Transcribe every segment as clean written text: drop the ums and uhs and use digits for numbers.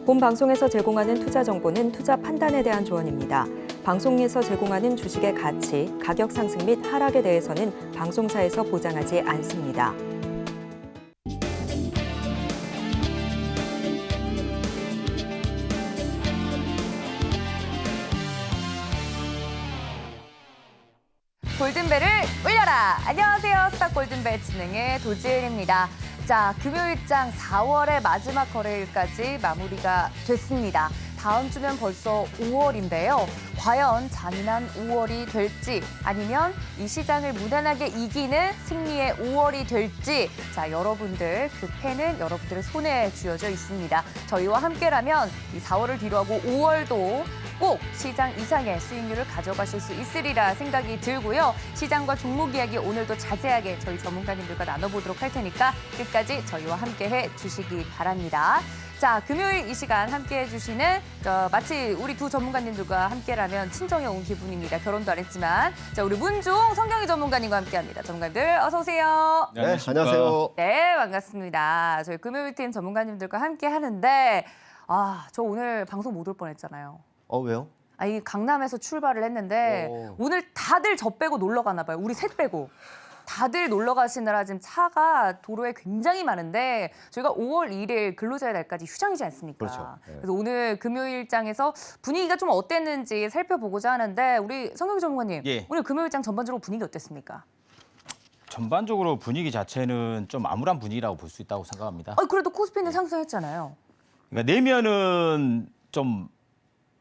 본 방송에서 제공하는 투자 정보는 투자 판단에 대한 조언입니다. 방송에서 제공하는 주식의 가치, 가격 상승 및 하락에 대해서는 방송사에서 보장하지 않습니다. 골든벨을 울려라! 안녕하세요. 스타 골든벨 진행의 도지은입니다. 자, 금요일장 4월의 마지막 거래일까지 마무리가 됐습니다. 다음 주면 벌써 5월인데요. 과연 잔인한 5월이 될지 아니면 이 시장을 무난하게 이기는 승리의 5월이 될지 자, 여러분들 그 펜은 여러분들의 손에 쥐어져 있습니다. 저희와 함께라면 이 4월을 뒤로하고 5월도 꼭 시장 이상의 수익률을 가져가실 수 있으리라 생각이 들고요. 시장과 종목 이야기 오늘도 자세하게 저희 전문가님들과 나눠보도록 할 테니까 끝까지 저희와 함께해 주시기 바랍니다. 자, 금요일 이 시간 함께해 주시는 마치 우리 두 전문가님들과 함께라면 친정에 온 기분입니다. 결혼도 안 했지만 자, 우리 문중 성경희 전문가님과 함께합니다. 전문가님들 어서 오세요. 네, 안녕하세요. 네, 반갑습니다. 저희 금요일 팀 전문가님들과 함께하는데 저 오늘 방송 못 올 뻔했잖아요. 왜요? 이 강남에서 출발을 했는데 오늘 다들 저 빼고 놀러 가나 봐요. 우리 셋 빼고. 다들 놀러 가시느라 지금 차가 도로에 굉장히 많은데 저희가 5월 1일 근로자의 날까지 휴장이지 않습니까? 그렇죠. 네. 그래서 오늘 금요일장에서 분위기가 좀 어땠는지 살펴보고자 하는데 우리 성경 전문가님, 예. 오늘 금요일장 전반적으로 분위기 어땠습니까? 전반적으로 분위기 자체는 좀 암울한 분위기라고 볼 수 있다고 생각합니다. 그래도 코스피는 상승했잖아요. 그러니까 내면은 좀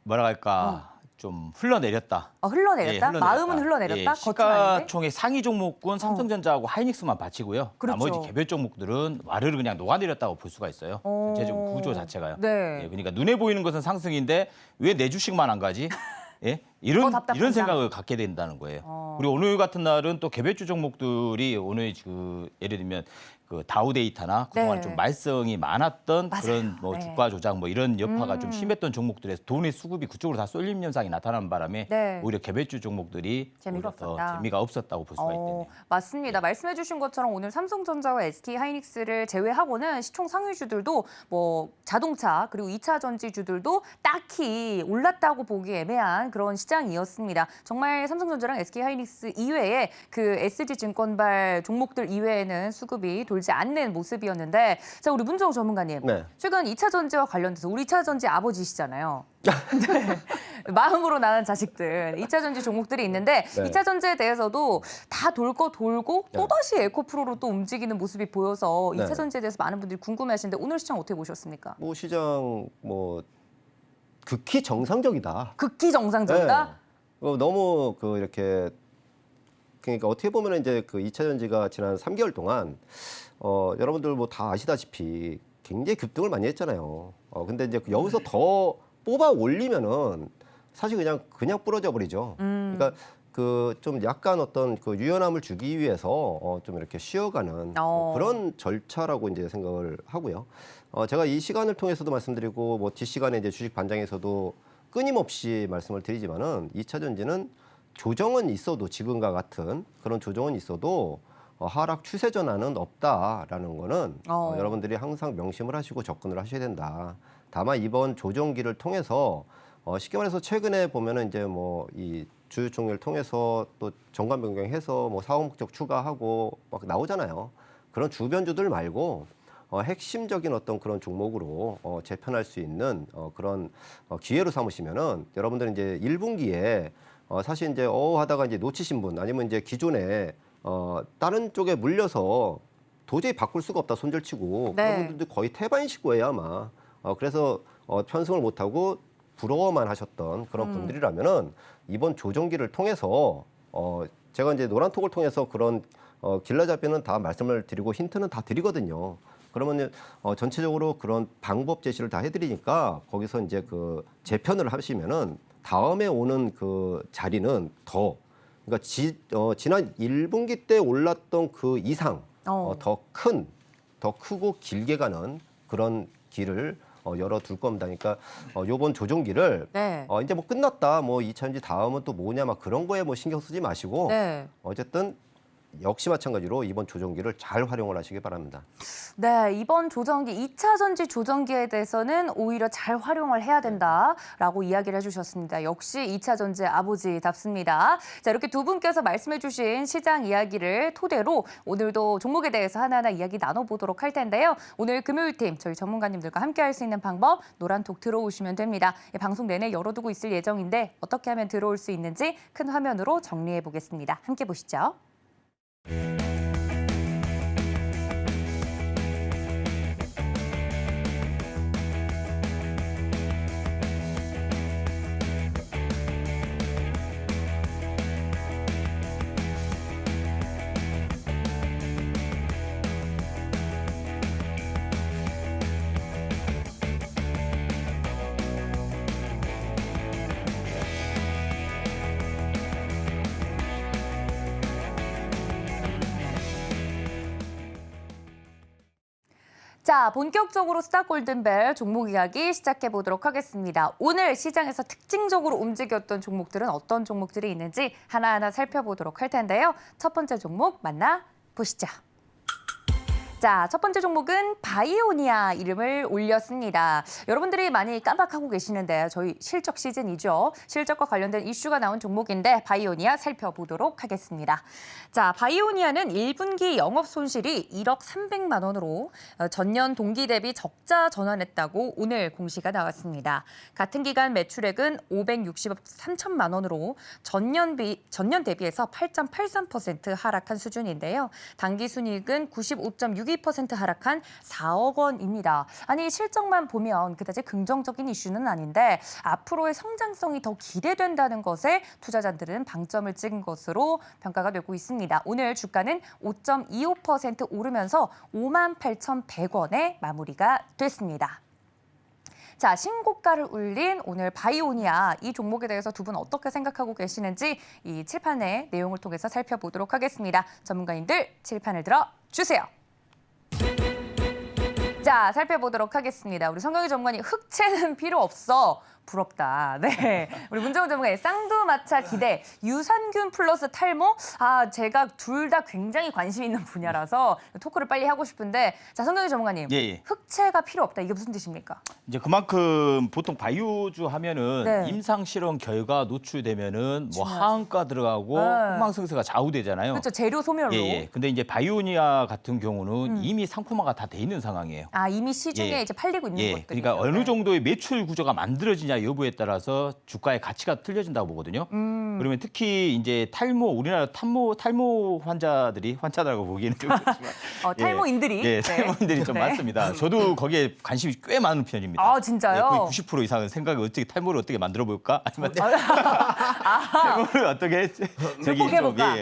뭐라 할까 좀 흘러내렸다. 흘러내렸다? 예, 마음은 흘러내렸다? 예, 겉은 시가총액 상위 종목군 삼성전자하고 하이닉스만 바치고요. 그렇죠. 나머지 개별 종목들은 와르르 그냥 녹아내렸다고 볼 수가 있어요. 전체적 구조 자체가요. 네. 예, 그러니까 눈에 보이는 것은 상승인데 왜 내 주식만 안 가지? 예? 더 답답하다. 이런 생각을 갖게 된다는 거예요. 그리고 오늘 같은 날은 또 개별주 종목들이 오늘 예를 들면 그 다우데이터나 그동안 네. 좀 말썽이 많았던 맞아요. 그런 네. 주가 조작 이런 여파가 좀 심했던 종목들에서 돈의 수급이 그쪽으로 다 쏠림 현상이 나타나는 바람에 네. 오히려 개별주 종목들이 재미가 오히려 더 없었다. 재미가 없었다고 볼 수가 있겠네요. 맞습니다. 말씀해 주신 것처럼 오늘 삼성전자와 SK하이닉스를 제외하고는 시총 상위주들도 뭐 자동차 그리고 2차 전지주들도 딱히 올랐다고 보기 애매한 그런 시장이었습니다. 정말 삼성전자랑 SK하이닉스 이외에 그 SG증권발 종목들 이외에는 수급이 돌지 않는 모습이었는데 자, 우리 문정우 전문가님. 네. 최근 2차 전지와 관련돼서 우리 2차 전지 아버지시잖아요. 네. 마음으로 낳은 자식들 2차 전지 종목들이 있는데 네. 2차 전지에 대해서도 다 돌 거 돌고 또다시 에코프로로 또 움직이는 모습이 보여서 네. 2차 전지에 대해서 많은 분들이 궁금해하시는데 오늘 시장 어떻게 보셨습니까? 시장 극히 정상적이다. 극히 정상적이다? 네. 너무 이렇게 그러니까 어떻게 보면 이제 그 2차 전지가 지난 3개월 동안 여러분들 다 아시다시피 굉장히 급등을 많이 했잖아요. 근데 이제 여기서 더 뽑아 올리면은 사실 그냥 부러져 버리죠. 그러니까 좀 약간 어떤 그 유연함을 주기 위해서 좀 이렇게 쉬어가는 그런 절차라고 이제 생각을 하고요. 제가 이 시간을 통해서도 말씀드리고 뒷시간에 이제 주식 반장에서도 끊임없이 말씀을 드리지만은 2차 전지는 조정은 있어도 지금과 같은 그런 조정은 있어도 하락 추세 전환은 없다라는 거는 여러분들이 항상 명심을 하시고 접근을 하셔야 된다. 다만 이번 조정기를 통해서 쉽게 말해서 최근에 보면은 이제 이 주주 총회를 통해서 또 정관 변경해서 사업 목적 추가하고 막 나오잖아요. 그런 주변주들 말고 핵심적인 어떤 그런 종목으로 재편할 수 있는 그런 기회로 삼으시면은 여러분들은 이제 1분기에 사실 이제 하다가 이제 놓치신 분 아니면 이제 기존에 다른 쪽에 물려서 도저히 바꿀 수가 없다 손절치고 네. 그런 분들도 거의 태반이실 거예요 아마. 그래서 편승을 못하고 부러워만 하셨던 그런 분들이라면은 이번 조정기를 통해서 제가 이제 노란톡을 통해서 그런 길라잡이는 다 말씀을 드리고 힌트는 다 드리거든요. 그러면 전체적으로 그런 방법 제시를 다 해드리니까 거기서 이제 그 재편을 하시면은 다음에 오는 그 자리는 그러니까 지난 1분기 때 올랐던 그 이상 더 크고 길게 가는 그런 길을 열어둘 겁니다. 그러니까 요번 조정기를 네. 이제 끝났다. 2차전지 다음은 또 뭐냐 막 그런 거에 신경 쓰지 마시고 네. 어쨌든 역시 마찬가지로 이번 조정기를 잘 활용을 하시기 바랍니다. 네, 이번 조정기, 2차 전지 조정기에 대해서는 오히려 잘 활용을 해야 된다라고 이야기를 해주셨습니다. 역시 2차 전지의 아버지답습니다. 자, 이렇게 두 분께서 말씀해주신 시장 이야기를 토대로 오늘도 종목에 대해서 하나하나 이야기 나눠보도록 할 텐데요. 오늘 금요일팀 저희 전문가님들과 함께 할 수 있는 방법 노란톡 들어오시면 됩니다. 방송 내내 열어두고 있을 예정인데 어떻게 하면 들어올 수 있는지 큰 화면으로 정리해 보겠습니다. 함께 보시죠. 자, 본격적으로 스타 골든벨 종목 이야기 시작해 보도록 하겠습니다. 오늘 시장에서 특징적으로 움직였던 종목들은 어떤 종목들이 있는지 하나하나 살펴보도록 할 텐데요. 첫 번째 종목 만나보시죠. 자, 첫 번째 종목은 바이오니아 이름을 올렸습니다. 여러분들이 많이 깜빡하고 계시는데 저희 실적 시즌이죠. 실적과 관련된 이슈가 나온 종목인데 바이오니아 살펴보도록 하겠습니다. 자, 바이오니아는 1분기 영업 손실이 1억 300만 원으로 전년 동기 대비 적자 전환했다고 오늘 공시가 나왔습니다. 같은 기간 매출액은 560억 3천만 원으로 전년 대비해서 8.83% 하락한 수준인데요. 당기순이익은 95.62% 하락한 4억 원입니다. 아니 실적만 보면 그다지 긍정적인 이슈는 아닌데 앞으로의 성장성이 더 기대된다는 것에 투자자들은 방점을 찍은 것으로 평가가 되고 있습니다. 오늘 주가는 5.25% 오르면서 58,100원에 마무리가 됐습니다. 자, 신고가를 울린 오늘 바이오니아 이 종목에 대해서 두 분 어떻게 생각하고 계시는지 이 칠판의 내용을 통해서 살펴보도록 하겠습니다. 전문가님들 칠판을 들어주세요. 자, 살펴보도록 하겠습니다. 우리 성경희 전문가님 흑채는 필요 없어. 부럽다. 네, 우리 문정훈 전문가님 쌍두마차 기대 유산균 플러스 탈모. 아, 제가 둘 다 굉장히 관심 있는 분야라서 토크를 빨리 하고 싶은데 자, 성경희 전문가님 예. 흑채가 필요 없다. 이게 무슨 뜻입니까? 이제 그만큼 보통 바이오주 하면은 네. 임상 실험 결과 노출되면은 뭐 중요하죠. 하한가 들어가고 네. 흥망성쇠가 좌우되잖아요. 그렇죠. 재료 소멸로. 예. 근데 이제 바이오니아 같은 경우는 이미 상품화가 다 돼 있는 상황이에요. 아, 이미 시중에 예. 이제 팔리고 있는 것들이. 그러니까 어느 정도의 매출 구조가 만들어지냐 여부에 따라서 주가의 가치가 틀려진다고 보거든요. 그러면 특히 이제 우리나라 탈모 환자라고 보기에는 좀 그렇지만 탈모인들이. 예, 네. 탈모인들이 좀 네. 많습니다. 저도 거기에 관심이 꽤 많은 편입니다. 아, 진짜요? 거의 90% 이상은 생각을 탈모를 어떻게 만들어 볼까? 아니면 탈모를 어떻게 극복해볼까?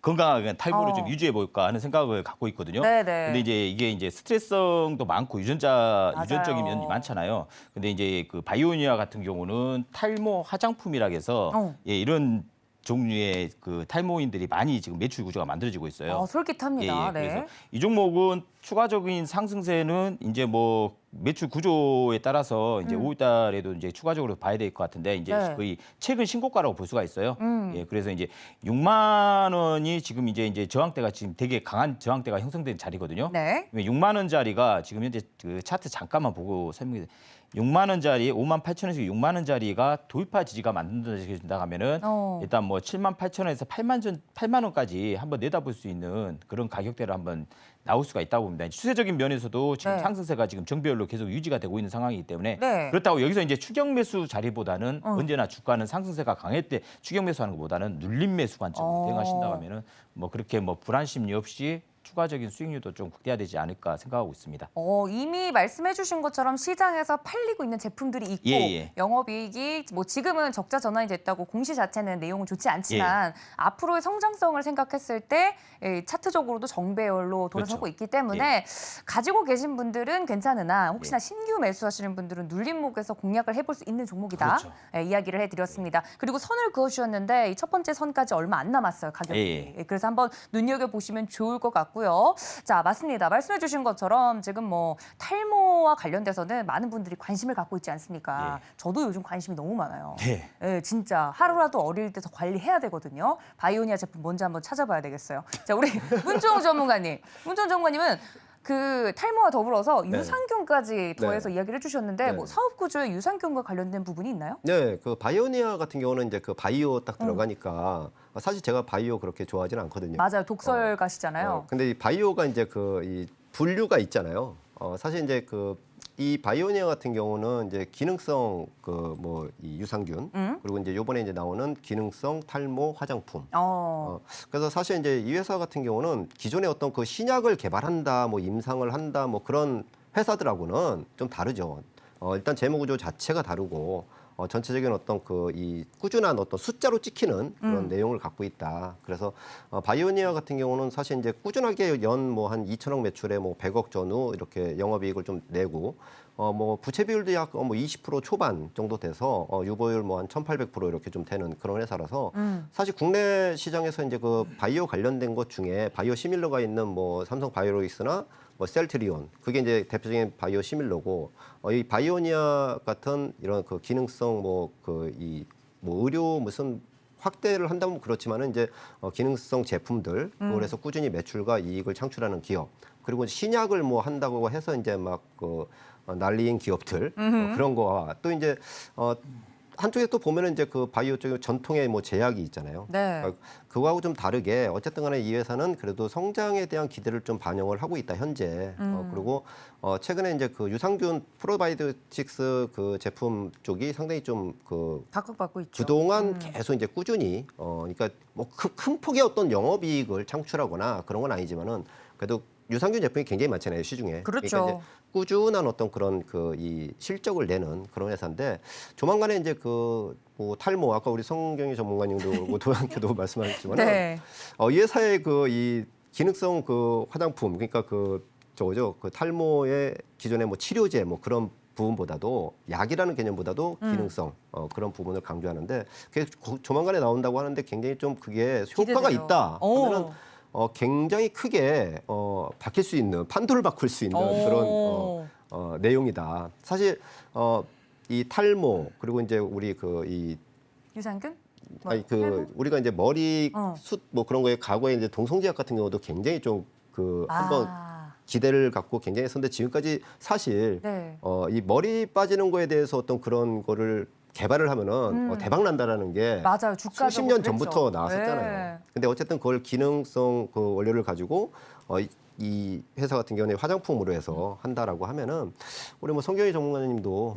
건강하게 탈모를 좀 유지해 볼까 하는 생각을 갖고 있거든요. 네네. 근데 이게 스트레스성도 많고 유전적인 면이 맞아요. 많잖아요. 근데 이제 그 바이오니아 같은 경우는 탈모 화장품이라 해서 이런 종류의 그 탈모인들이 많이 지금 매출 구조가 만들어지고 있어요. 솔깃합니다. 네. 그래서 이 종목은 추가적인 상승세는 이제 뭐 매출 구조에 따라서 이제 5월달에도 이제 추가적으로 봐야 될 것 같은데 이제 네. 거의 최근 신고가라고 볼 수가 있어요. 예, 그래서 이제 6만 원이 지금 이제 저항대가 지금 되게 강한 저항대가 형성된 자리거든요. 네. 6만 원짜리가 지금 현재 그 차트 잠깐만 보고 설명해. 6만 원짜리 5만 8천 원에서 6만 원짜리가 도입화 지지가 만들어진다 하면은 일단 뭐 7만 8천 원에서 8만 원까지 한번 내다볼 수 있는 그런 가격대를 한번 나올 수가 있다고 봅니다. 추세적인 면에서도 지금 네. 상승세가 지금 정배열로 계속 유지가 되고 있는 상황이기 때문에 네. 그렇다고 여기서 이제 추격 매수 자리보다는 언제나 주가는 상승세가 강할 때 추격 매수하는 것보다는 눌림 매수 관점으로 대응하신다고 하면은 뭐 그렇게 뭐 불안 심리 없이 추가적인 수익률도 좀 극대화되지 않을까 생각하고 있습니다. 이미 말씀해주신 것처럼 시장에서 팔리고 있는 제품들이 있고 영업이익이 뭐 지금은 적자 전환이 됐다고 공시 자체는 내용은 좋지 않지만 앞으로의 성장성을 생각했을 때 차트적으로도 정배열로 돌아서고 그렇죠. 있기 때문에 가지고 계신 분들은 괜찮으나 혹시나 신규 매수하시는 분들은 눌림목에서 공략을 해볼 수 있는 종목이다. 그렇죠. 이야기를 해드렸습니다. 그리고 선을 그어주셨는데 이 첫 번째 선까지 얼마 안 남았어요. 가격이. 그래서 한번 눈여겨보시면 좋을 것 같고 같고요. 자, 맞습니다. 말씀해 주신 것처럼 지금 뭐 탈모와 관련돼서는 많은 분들이 관심을 갖고 있지 않습니까? 저도 요즘 관심이 너무 많아요. 네. 네, 진짜 하루라도 어릴 때 더 관리해야 되거든요. 바이오니아 제품 뭔지 한번 찾아봐야 되겠어요. 자, 우리 문종호 전문가님. 문종호 전문가님은 그 탈모와 더불어서 네. 유산균까지 더해서 이야기를 해주셨는데 네. 뭐 사업 구조에 유산균과 관련된 부분이 있나요? 네, 그 바이오니아 같은 경우는 이제 그 바이오 딱 들어가니까 사실 제가 바이오 그렇게 좋아하지는 않거든요. 맞아요. 독설가시잖아요. 근데 이 바이오가 이제 그 이 분류가 있잖아요. 사실 이제 그 이 바이오니아 같은 경우는 이제 기능성 그 뭐 이 유산균 그리고 이제 요번에 이제 나오는 기능성 탈모 화장품. 그래서 사실 이제 이 회사 같은 경우는 기존에 어떤 그 신약을 개발한다, 뭐 임상을 한다, 뭐 그런 회사들하고는 좀 다르죠. 일단 재무 구조 자체가 다르고 전체적인 어떤 그 이 꾸준한 어떤 숫자로 찍히는 그런 내용을 갖고 있다. 그래서 바이오니아 같은 경우는 사실 이제 꾸준하게 연 뭐 한 2천억 매출에 뭐 100억 전후 이렇게 영업이익을 좀 내고 뭐 부채 비율도 약 뭐 20% 초반 정도 돼서 유보율 뭐 한 1,800% 이렇게 좀 되는 그런 회사라서 사실 국내 시장에서 이제 그 바이오 관련된 것 중에 바이오 시밀러가 있는 뭐 삼성 바이오로직스나 뭐 셀트리온 그게 이제 대표적인 바이오 시밀러고 이 바이오니아 같은 이런 그 기능성 뭐 그 이 뭐 의료 무슨 확대를 한다면 그렇지만은 이제 기능성 제품들 그래서 꾸준히 매출과 이익을 창출하는 기업 그리고 신약을 뭐 한다고 해서 이제 막 그 난리인 기업들 그런 거와 또 이제 한쪽에 또 보면은 이제 그 바이오 쪽에 전통의 뭐 제약이 있잖아요. 네. 그거하고 좀 다르게 어쨌든 간에 이 회사는 그래도 성장에 대한 기대를 좀 반영을 하고 있다 현재. 그리고 최근에 이제 그 유산균 프로바이오틱스 그 제품 쪽이 상당히 좀 그 각광받고 있죠. 그동안 계속 이제 꾸준히 그러니까 뭐 큰 폭의 어떤 영업이익을 창출하거나 그런 건 아니지만은 그래도 유산균 제품이 굉장히 많잖아요 시중에. 그렇죠. 그러니까 이제 꾸준한 어떤 그런 그 이 실적을 내는 그런 회사인데 조만간에 이제 그 뭐 탈모 아까 우리 성경희 전문가님도 뭐 도양께도 말씀하셨지만은 네. 이 회사의 그 이 기능성 그 화장품 그러니까 그 저거죠 그 탈모의 기존의 뭐 치료제 뭐 그런 부분보다도 약이라는 개념보다도 기능성 그런 부분을 강조하는데 그게 조만간에 나온다고 하는데 굉장히 좀 그게 효과가 기대돼요. 있다 하면은 굉장히 크게 바뀔 수 있는 판도를 바꿀 수 있는 그런 내용이다. 사실 이 탈모 그리고 이제 우리 그 이 유산균? 뭐, 아니 그 탈모? 우리가 이제 머리 숱 뭐 그런 거에 과거에 이제 동성지약 같은 경우도 굉장히 좀 그 한번 기대를 갖고 굉장히 했었는데 지금까지 사실 네. 이 머리 빠지는 거에 대해서 어떤 그런 거를 개발을 하면은 대박 난다라는 게 맞아요. 주가적으로 수십 년 그랬죠. 전부터 나왔었잖아요. 네. 근데 어쨌든 그걸 기능성 그 원료를 가지고 이 회사 같은 경우는 화장품으로 해서 한다라고 하면은 우리 뭐 성경희 전문가님도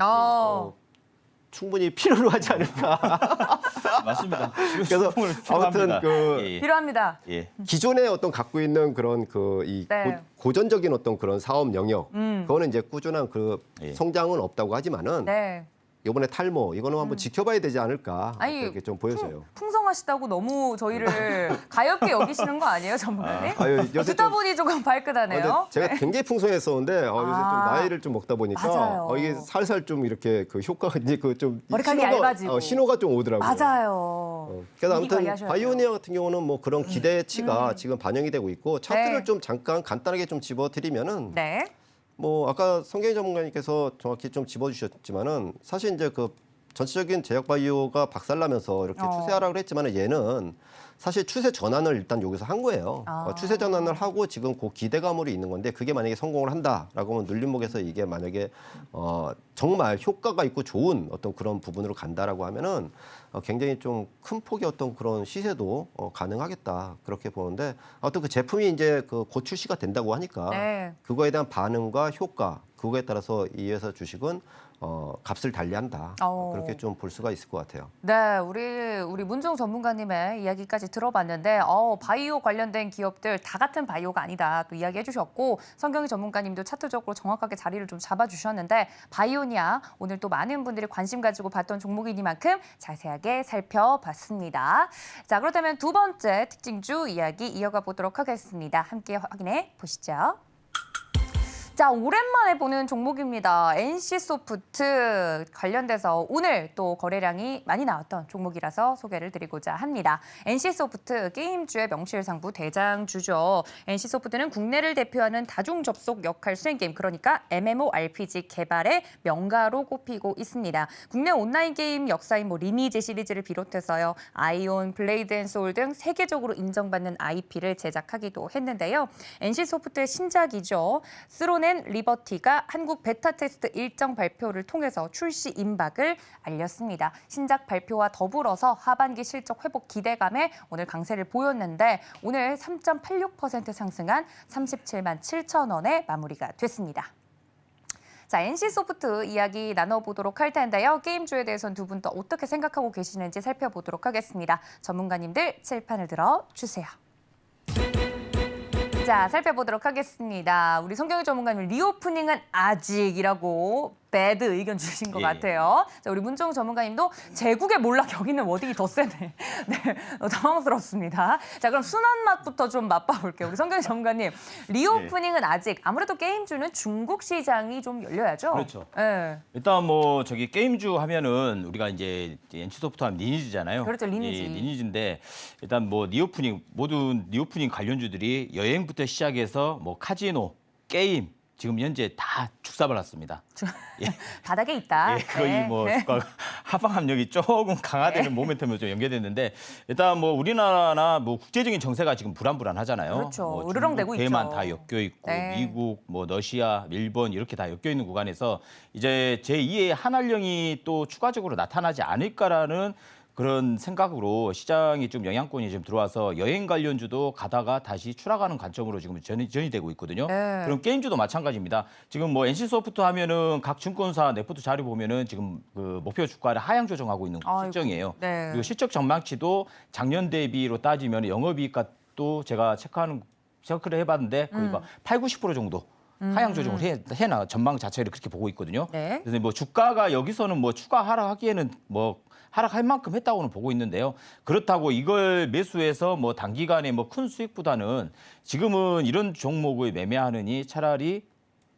충분히 필요로 하지 않을까. 맞습니다. 그래서 아무튼 그 필요합니다. 기존에 어떤 갖고 있는 그런 그 이 네. 고전적인 어떤 그런 사업 영역 그거는 이제 꾸준한 그 성장은 없다고 하지만은 네. 이번에 탈모 이거는 한번 지켜봐야 되지 않을까 아니, 그렇게 좀 보여져요. 풍성하시다고 너무 저희를 가엽게 여기시는 거 아니에요, 전문가님? 요새 듣다 좀 보니 조금 발끈하네요. 근데 제가 굉장히 풍성했었는데 요새 좀 나이를 좀 먹다 보니까 맞아요. 이게 살살 좀 이렇게 그 효과가 이제 그 좀 머리카락이 얇아지고. 신호가 좀 오더라고요. 맞아요. 그래서 위기 아무튼 관리하셔야 돼요. 바이오니아 같은 경우는 뭐 그런 기대치가 지금 반영이 되고 있고 차트를 네. 좀 잠깐 간단하게 좀 집어드리면은 네. 뭐 아까 성경희 전문가님께서 정확히 좀 집어주셨지만은 사실 이제 그 전체적인 제약 바이오가 박살나면서 이렇게 추세 하락을 했지만은 얘는 사실 추세 전환을 일단 여기서 한 거예요. 추세 전환을 하고 지금 그 기대감으로 있는 건데 그게 만약에 성공을 한다라고 하면 눌림목에서 이게 만약에 정말 효과가 있고 좋은 어떤 그런 부분으로 간다라고 하면은 굉장히 좀 큰 폭의 어떤 그런 시세도 가능하겠다 그렇게 보는데 어떤 그 제품이 이제 그 곧 출시가 된다고 하니까 네. 그거에 대한 반응과 효과 그거에 따라서 이 회사 주식은 값을 달리한다 그렇게 좀 볼 수가 있을 것 같아요. 네, 우리 문종 전문가님의 이야기까지 들어봤는데 바이오 관련된 기업들 다 같은 바이오가 아니다 또 이야기해 주셨고 성경희 전문가님도 차트적으로 정확하게 자리를 좀 잡아주셨는데 바이오니아 오늘 또 많은 분들이 관심 가지고 봤던 종목이니만큼 자세하게 살펴봤습니다. 자, 그렇다면 두 번째 특징주 이야기 이어가 보도록 하겠습니다. 함께 확인해 보시죠. 자, 오랜만에 보는 종목입니다. NC소프트 관련돼서 오늘 또 거래량이 많이 나왔던 종목이라서 소개를 드리고자 합니다. NC소프트 게임주의 명실상부 대장주죠. NC소프트는 국내를 대표하는 다중 접속 역할 수행 게임, 그러니까 MMORPG 개발의 명가로 꼽히고 있습니다. 국내 온라인 게임 역사인 리니지 시리즈를 비롯해서요, 아이온, 블레이드 앤 소울 등 세계적으로 인정받는 IP를 제작하기도 했는데요. NC소프트의 신작이죠. 스로넷 리버티가 한국 베타 테스트 일정 발표를 통해서 출시 임박을 알렸습니다. 신작 발표와 더불어서 하반기 실적 회복 기대감에 오늘 강세를 보였는데 오늘 3.86% 상승한 37만 7천 원에 마무리가 됐습니다. 자, NC소프트 이야기 나눠보도록 할 텐데요. 게임주에 대해서는 두 분 또 어떻게 생각하고 계시는지 살펴보도록 하겠습니다. 전문가님들 칠판을 들어주세요. 자, 살펴보도록 하겠습니다. 우리 성경희 전문가님, 리오프닝은 아직이라고 배드 의견 주신 것 같아요. 자, 우리 문정우 전문가님도 제국의 몰락 여기는 워딩이 더 세네. 네, 당황스럽습니다. 자, 그럼 순한 맛부터 좀 맛봐볼게요. 우리 성경희 전문가님, 리오프닝은 아직, 아무래도 게임주는 중국 시장이 좀 열려야죠. 그렇죠. 네. 일단 저기 게임주 하면은 우리가 이제 NC소프트 하면 리니지잖아요. 그렇죠, 리니지. 예, 리니지인데 일단 리오프닝, 모든 리오프닝 관련주들이 여행부터 시작해서 카지노, 게임 지금 현재 다 축사발랐습니다. 예. 바닥에 있다. 예, 거의 주가 하방 압력이 조금 강화되는 모멘텀으로 좀 연계됐는데 일단 우리나라나 국제적인 정세가 지금 불안불안하잖아요. 그렇죠. 으르렁대고 있죠. 대만 다 엮여 있고 미국, 러시아, 일본 이렇게 다 엮여 있는 구간에서 이제 제2의 한한령이 또 추가적으로 나타나지 않을까라는 그런 생각으로 시장이 좀 영향권이 좀 들어와서 여행 관련주도 가다가 다시 추락하는 관점으로 지금 전이 되고 있거든요. 그럼 게임주도 마찬가지입니다. 지금 NC소프트 하면은 각 증권사 레포트 자료 보면은 지금 그 목표 주가를 하향 조정하고 있는 실정이에요. 네. 그리고 실적 전망치도 작년 대비로 따지면 영업이익도 제가 체크를 해봤는데 거의 80-90% 정도. 하향 조정을 해나 전망 자체를 그렇게 보고 있거든요. 네. 그래서 주가가 여기서는 추가 하락하기에는 하락할 만큼 했다고는 보고 있는데요. 그렇다고 이걸 매수해서 단기간에 큰 수익보다는 지금은 이런 종목을 매매하느니 차라리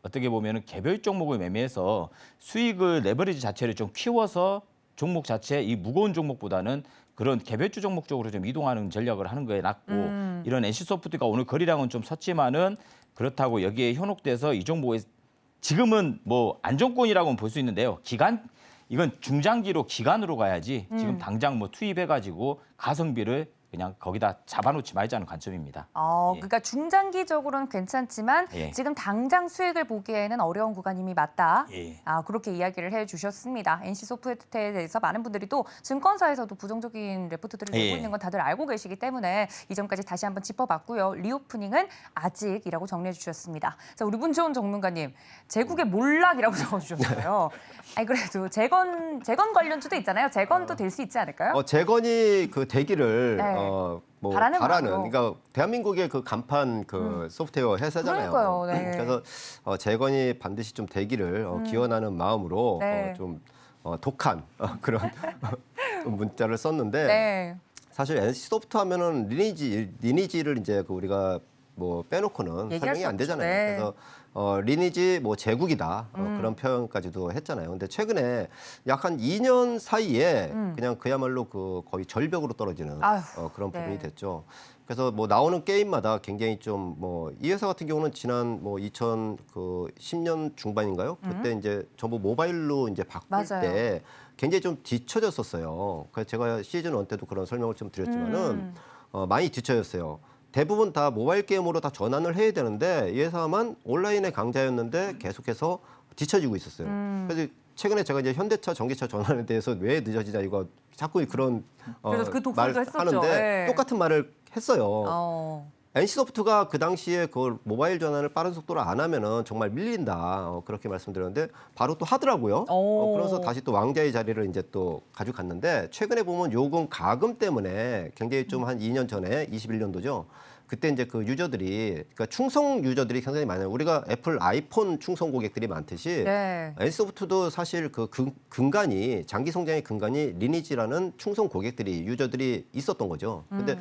어떻게 보면은 개별 종목을 매매해서 수익을 레버리지 자체를 좀 키워서 종목 자체 이 무거운 종목보다는 그런 개별주 종목 쪽으로 좀 이동하는 전략을 하는 거에 낫고 이런 NC소프트가 오늘 거래량은 좀 섰지만은 그렇다고 여기에 현혹돼서 이 종목에 지금은 안정권이라고는 볼 수 있는데요. 이건 중장기로 기간으로 가야지 지금 당장 투입해가지고 가성비를 그냥 거기다 잡아놓지 말자는 관점입니다. 그러니까 중장기적으로는 괜찮지만 지금 당장 수익을 보기에는 어려운 구간임이 맞다. 그렇게 이야기를 해주셨습니다. NC소프트에 대해서 많은 분들이 또 증권사에서도 부정적인 레포트들을 내고 있는 건 다들 알고 계시기 때문에 이 점까지 다시 한번 짚어봤고요. 리오프닝은 아직이라고 정리해 주셨습니다. 자, 우리 문정훈 전문가님, 제국의 몰락이라고 적어주셨어요. 아니 그래도 재건 관련주도 있잖아요. 재건도 될 수 있지 않을까요? 재건이 되기를 바라는 그러니까 대한민국의 그 간판 소프트웨어 회사잖아요. 그러니까요. 네. 그래서 재건이 반드시 좀 되기를 기원하는 마음으로 좀 독한 그런 문자를 썼는데 사실 NC소프트 하면은 리니지를 이제 우리가 빼놓고는 설명이 안 되잖아요. 그래서 리니지 제국이다 그런 표현까지도 했잖아요. 근데 최근에 약 한 2년 사이에 그냥 그야말로 거의 절벽으로 떨어지는 그런 부분이 됐죠. 그래서 나오는 게임마다 굉장히 좀 이 회사 같은 경우는 지난 2010년 중반인가요? 그때 이제 전부 모바일로 이제 바꿀 때 굉장히 좀 뒤처졌었어요. 그래서 제가 시즌 1 때도 그런 설명을 좀 드렸지만은 많이 뒤처졌어요. 대부분 다 모바일 게임으로 다 전환을 해야 되는데 이 회사만 온라인의 강자였는데 계속해서 뒤처지고 있었어요. 그래서 최근에 제가 이제 현대차, 전기차 전환에 대해서 왜 늦어지냐 이거 자꾸 그런 그래서 그 독설도 했었죠. 하는데 똑같은 말을 했어요. NC소프트가 그 당시에 그 모바일 전환을 빠른 속도로 안 하면은 정말 밀린다 그렇게 말씀드렸는데 바로 또 하더라고요. 그래서 다시 또 왕자의 자리를 이제 또 가져갔는데 최근에 보면 요금 가금 때문에 굉장히 좀 한 2년 전에 21년도죠. 그때 이제 그 유저들이 그러니까 충성 유저들이 굉장히 많아요. 우리가 애플 아이폰 충성 고객들이 많듯이 네. NC소프트도 사실 그 근간이 장기 성장의 근간이 리니지라는 충성 고객들이 유저들이 있었던 거죠. 근데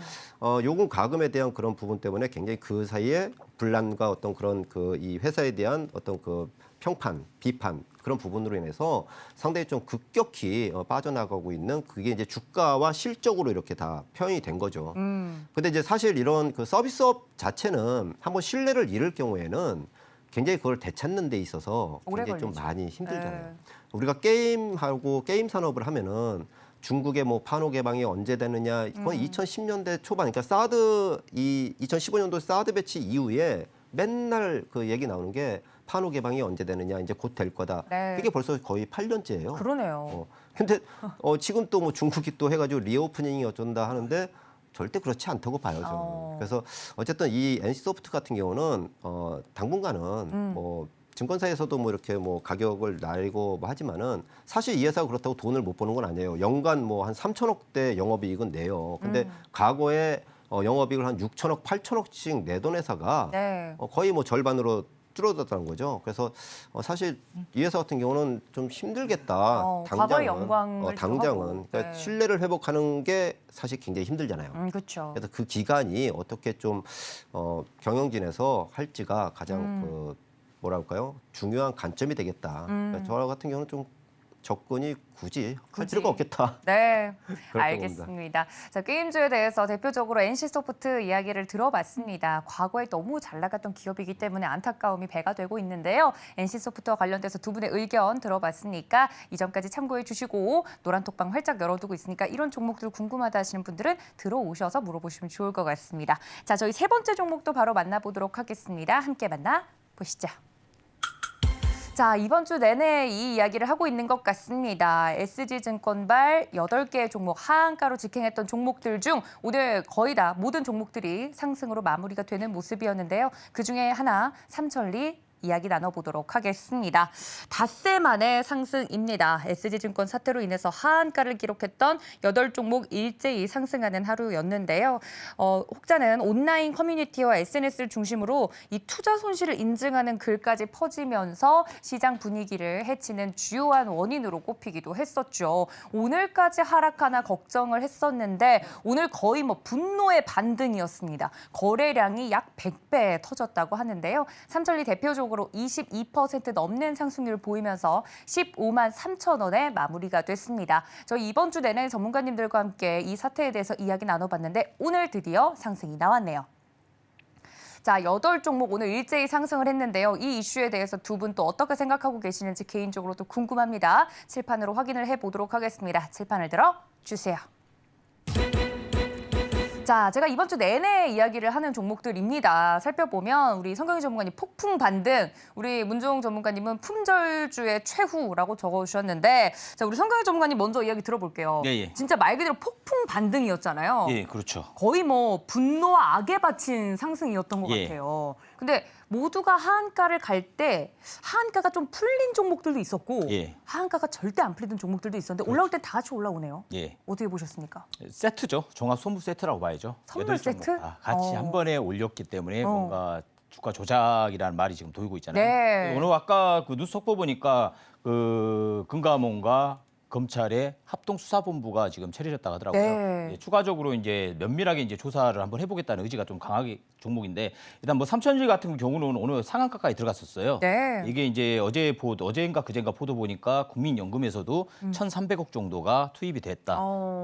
요금 가금에 대한 그런 부분 때문에 굉장히 그 사이에 분란과 어떤 그런 그 이 회사에 대한 어떤 그 평판, 비판 그런 부분으로 인해서 상당히 좀 급격히 빠져나가고 있는 그게 이제 주가와 실적으로 이렇게 다 표현이 된 거죠. 근데 이제 사실 이런 그 서비스업 자체는 한번 신뢰를 잃을 경우에는 굉장히 그걸 되찾는 데 있어서 오래 굉장히 좀 걸리죠. 많이 힘들잖아요. 네. 우리가 게임하고 게임 산업을 하면은 중국의 뭐 판호 개방이 언제 되느냐 거의 2010년대 초반 그러니까 사드 2015년도 사드 배치 이후에 맨날 그 얘기 나오는 게 판호 개방이 언제 되느냐 이제 곧 될 거다. 네. 그게 벌써 거의 8년째예요. 그러네요. 근데 지금 또 뭐 중국이 또 해가지고 리오프닝이 어쩐다 하는데 절대 그렇지 않다고 봐요 저는. 그래서 어쨌든 이 NC소프트 같은 경우는 당분간은 뭐 증권사에서도 뭐 이렇게 뭐 가격을 날리고 뭐 하지만은 사실 이 회사가 그렇다고 돈을 못 버는 건 아니에요. 연간 뭐 한 3천억대 영업이익은 내요. 근데 과거에 영업이익을 한 6천억, 8천억씩 내던 회사가 네. 거의 뭐 절반으로 줄어들었다는 거죠. 그래서 사실 이 회사 같은 경우는 좀 힘들겠다. 과거의 영광을 당장은 하고. 그러니까 네. 신뢰를 회복하는 게 사실 굉장히 힘들잖아요. 그렇죠. 그래서 그 기간이 어떻게 좀 경영진에서 할지가 가장 그 뭐랄까요 중요한 관점이 되겠다. 그러니까 저 같은 경우는 좀 접근이 굳이 할 필요가 없겠다. 네, 그렇게 알겠습니다. 자, 게임주에 대해서 대표적으로 NC소프트 이야기를 들어봤습니다. 과거에 너무 잘 나갔던 기업이기 때문에 안타까움이 배가 되고 있는데요. NC소프트와 관련돼서 두 분의 의견 들어봤으니까 이 점까지 참고해 주시고 노란톡방 활짝 열어두고 있으니까 이런 종목들 궁금하다 하시는 분들은 들어오셔서 물어보시면 좋을 것 같습니다. 자, 저희 세 번째 종목도 바로 만나보도록 하겠습니다. 함께 만나보시죠. 자, 이번 주 내내 이 이야기를 하고 있는 것 같습니다. SG증권발 8개의 종목 하한가로 직행했던 종목들 중 오늘 거의 다 모든 종목들이 상승으로 마무리가 되는 모습이었는데요. 그중에 하나 삼천리 이야기 나눠보도록 하겠습니다. 닷새 만의 상승입니다. SG증권 사태로 인해서 하한가를 기록했던 8종목 일제히 상승하는 하루였는데요. 혹자는 온라인 커뮤니티와 SNS를 중심으로 이 투자 손실을 인증하는 글까지 퍼지면서 시장 분위기를 해치는 주요한 원인으로 꼽히기도 했었죠. 오늘까지 하락하나 걱정을 했었는데 오늘 거의 뭐 분노의 반등이었습니다. 거래량이 약 100배 터졌다고 하는데요. 삼천리 대표적으로 22% 넘는 상승률을 보이면서 15만 3천 원에 마무리가 됐습니다. 저희 이번 주 내내 전문가님들과 함께 이 사태에 대해서 이야기 나눠봤는데 오늘 드디어 상승이 나왔네요. 자, 8종목 오늘 일제히 상승을 했는데요. 이 이슈에 대해서 두 분 또 어떻게 생각하고 계시는지 개인적으로 또 궁금합니다. 칠판으로 확인을 해보도록 하겠습니다. 칠판을 들어 주세요. 자, 제가 이번 주 내내 이야기를 하는 종목들입니다. 살펴보면 우리 성경희 전문가님 폭풍 반등, 우리 문종 전문가님은 품절주의 최후라고 적어주셨는데 자, 우리 성경희 전문가님 먼저 이야기 들어볼게요. 예. 진짜 말 그대로 폭풍 반등이었잖아요. 예, 그렇죠. 거의 뭐 분노와 악에 바친 상승이었던 것 예. 같아요. 근데 모두가 하한가를 갈 때 하한가가 좀 풀린 종목들도 있었고 예. 하한가가 절대 안 풀리던 종목들도 있었는데 올라올 때 다 같이 올라오네요. 예. 어떻게 보셨습니까? 세트죠. 종합 선물 세트라고 봐야죠. 선물 8종목 세트? 다 같이 한 번에 올렸기 때문에 어. 뭔가 주가 조작이라는 말이 지금 돌고 있잖아요. 네. 오늘 아까 그 뉴스 속보 보니까 그 금감원과 검찰의 합동수사본부가 지금 체결했다고 하더라고요. 네. 예, 추가적으로 이제 면밀하게 이제 조사를 한번 해보겠다는 의지가 좀 강하게 종목인데 일단 뭐 삼천리 같은 경우는 오늘 상한가까지 들어갔었어요. 네. 이게 이제 어제인가 그제인가 보도 보니까 국민연금에서도 1,300억 정도가 투입이 됐다.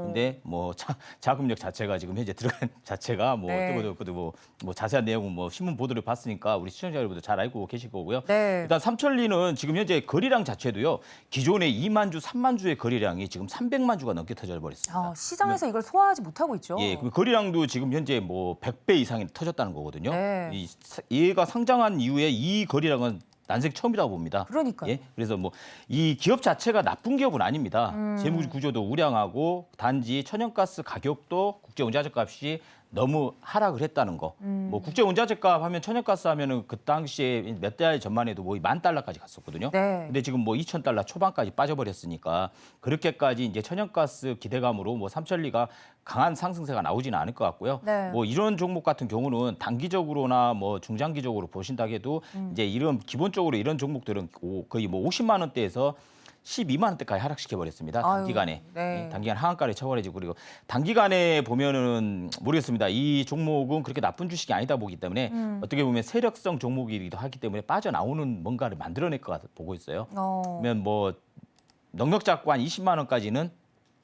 근데 뭐 자금력 자체가 지금 현재 들어간 자체가 뭐 네. 어쩌고 뭐 자세한 내용은 뭐 신문 보도를 봤으니까 우리 시청자 여러분도 잘 알고 계실 거고요. 네. 일단 삼천리는 지금 현재 거래량 자체도요. 기존의 2만 주, 3만 주의 거래량이 지금 300만 주가 넘게 터져 버렸습니다. 시장에서 이걸 소화하지 못하고 있죠. 예, 그 거래량도 지금 현재 뭐 100배 이상이 터졌다는 거거든요. 네. 얘가 상장한 이후에 이 거래량은 난생 처음이라고 봅니다. 그러니까요. 예? 그래서 뭐 이 기업 자체가 나쁜 기업은 아닙니다. 재무 구조도 우량하고 단지 천연가스 가격도 국제 원자재 값이 너무 하락을 했다는 거. 뭐 국제 원자재 값 하면 천연가스 하면은 그 당시에 몇 달 전만 해도 뭐 $10,000까지 갔었거든요. 네. 근데 지금 뭐 $2,000 초반까지 빠져버렸으니까 그렇게까지 이제 천연가스 기대감으로 뭐 삼천리가 강한 상승세가 나오지는 않을 것 같고요. 네. 뭐 이런 종목 같은 경우는 단기적으로나 뭐 중장기적으로 보신다 해도 이제 이런 기본적으로 이런 종목들은 거의 뭐 50만 원대에서 12만 원대까지 하락시켜 버렸습니다. 단기간에. 네. 예, 단기간 하한가를 쳐버리고 그리고 단기간에 보면은 모르겠습니다. 이 종목은 그렇게 나쁜 주식이 아니다 보기 때문에 어떻게 보면 세력성 종목이기도 하기 때문에 빠져나오는 뭔가를 만들어낼 것 같아 보고 있어요. 그러면 뭐 넉넉 잡고 한 20만 원까지는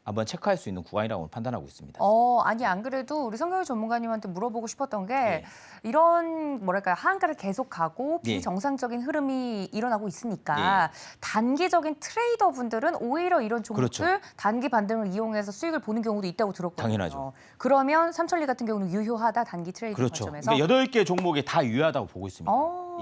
한번 체크할 수 있는 구간이라고 판단하고 있습니다. 아니 안 그래도 우리 성경희 전문가님한테 물어보고 싶었던 게 네. 이런 뭐랄까요 하한가를 계속 가고 네. 비정상적인 흐름이 일어나고 있으니까 단기적인 트레이더 분들은 오히려 이런 종목들 그렇죠. 단기 반등을 이용해서 수익을 보는 경우도 있다고 들었거든요. 당연하죠. 그러면 삼천리 같은 경우는 유효하다 단기 트레이더 그렇죠. 관점에서. 그러니까 8개 종목이 다 유효하다고 보고 있습니다.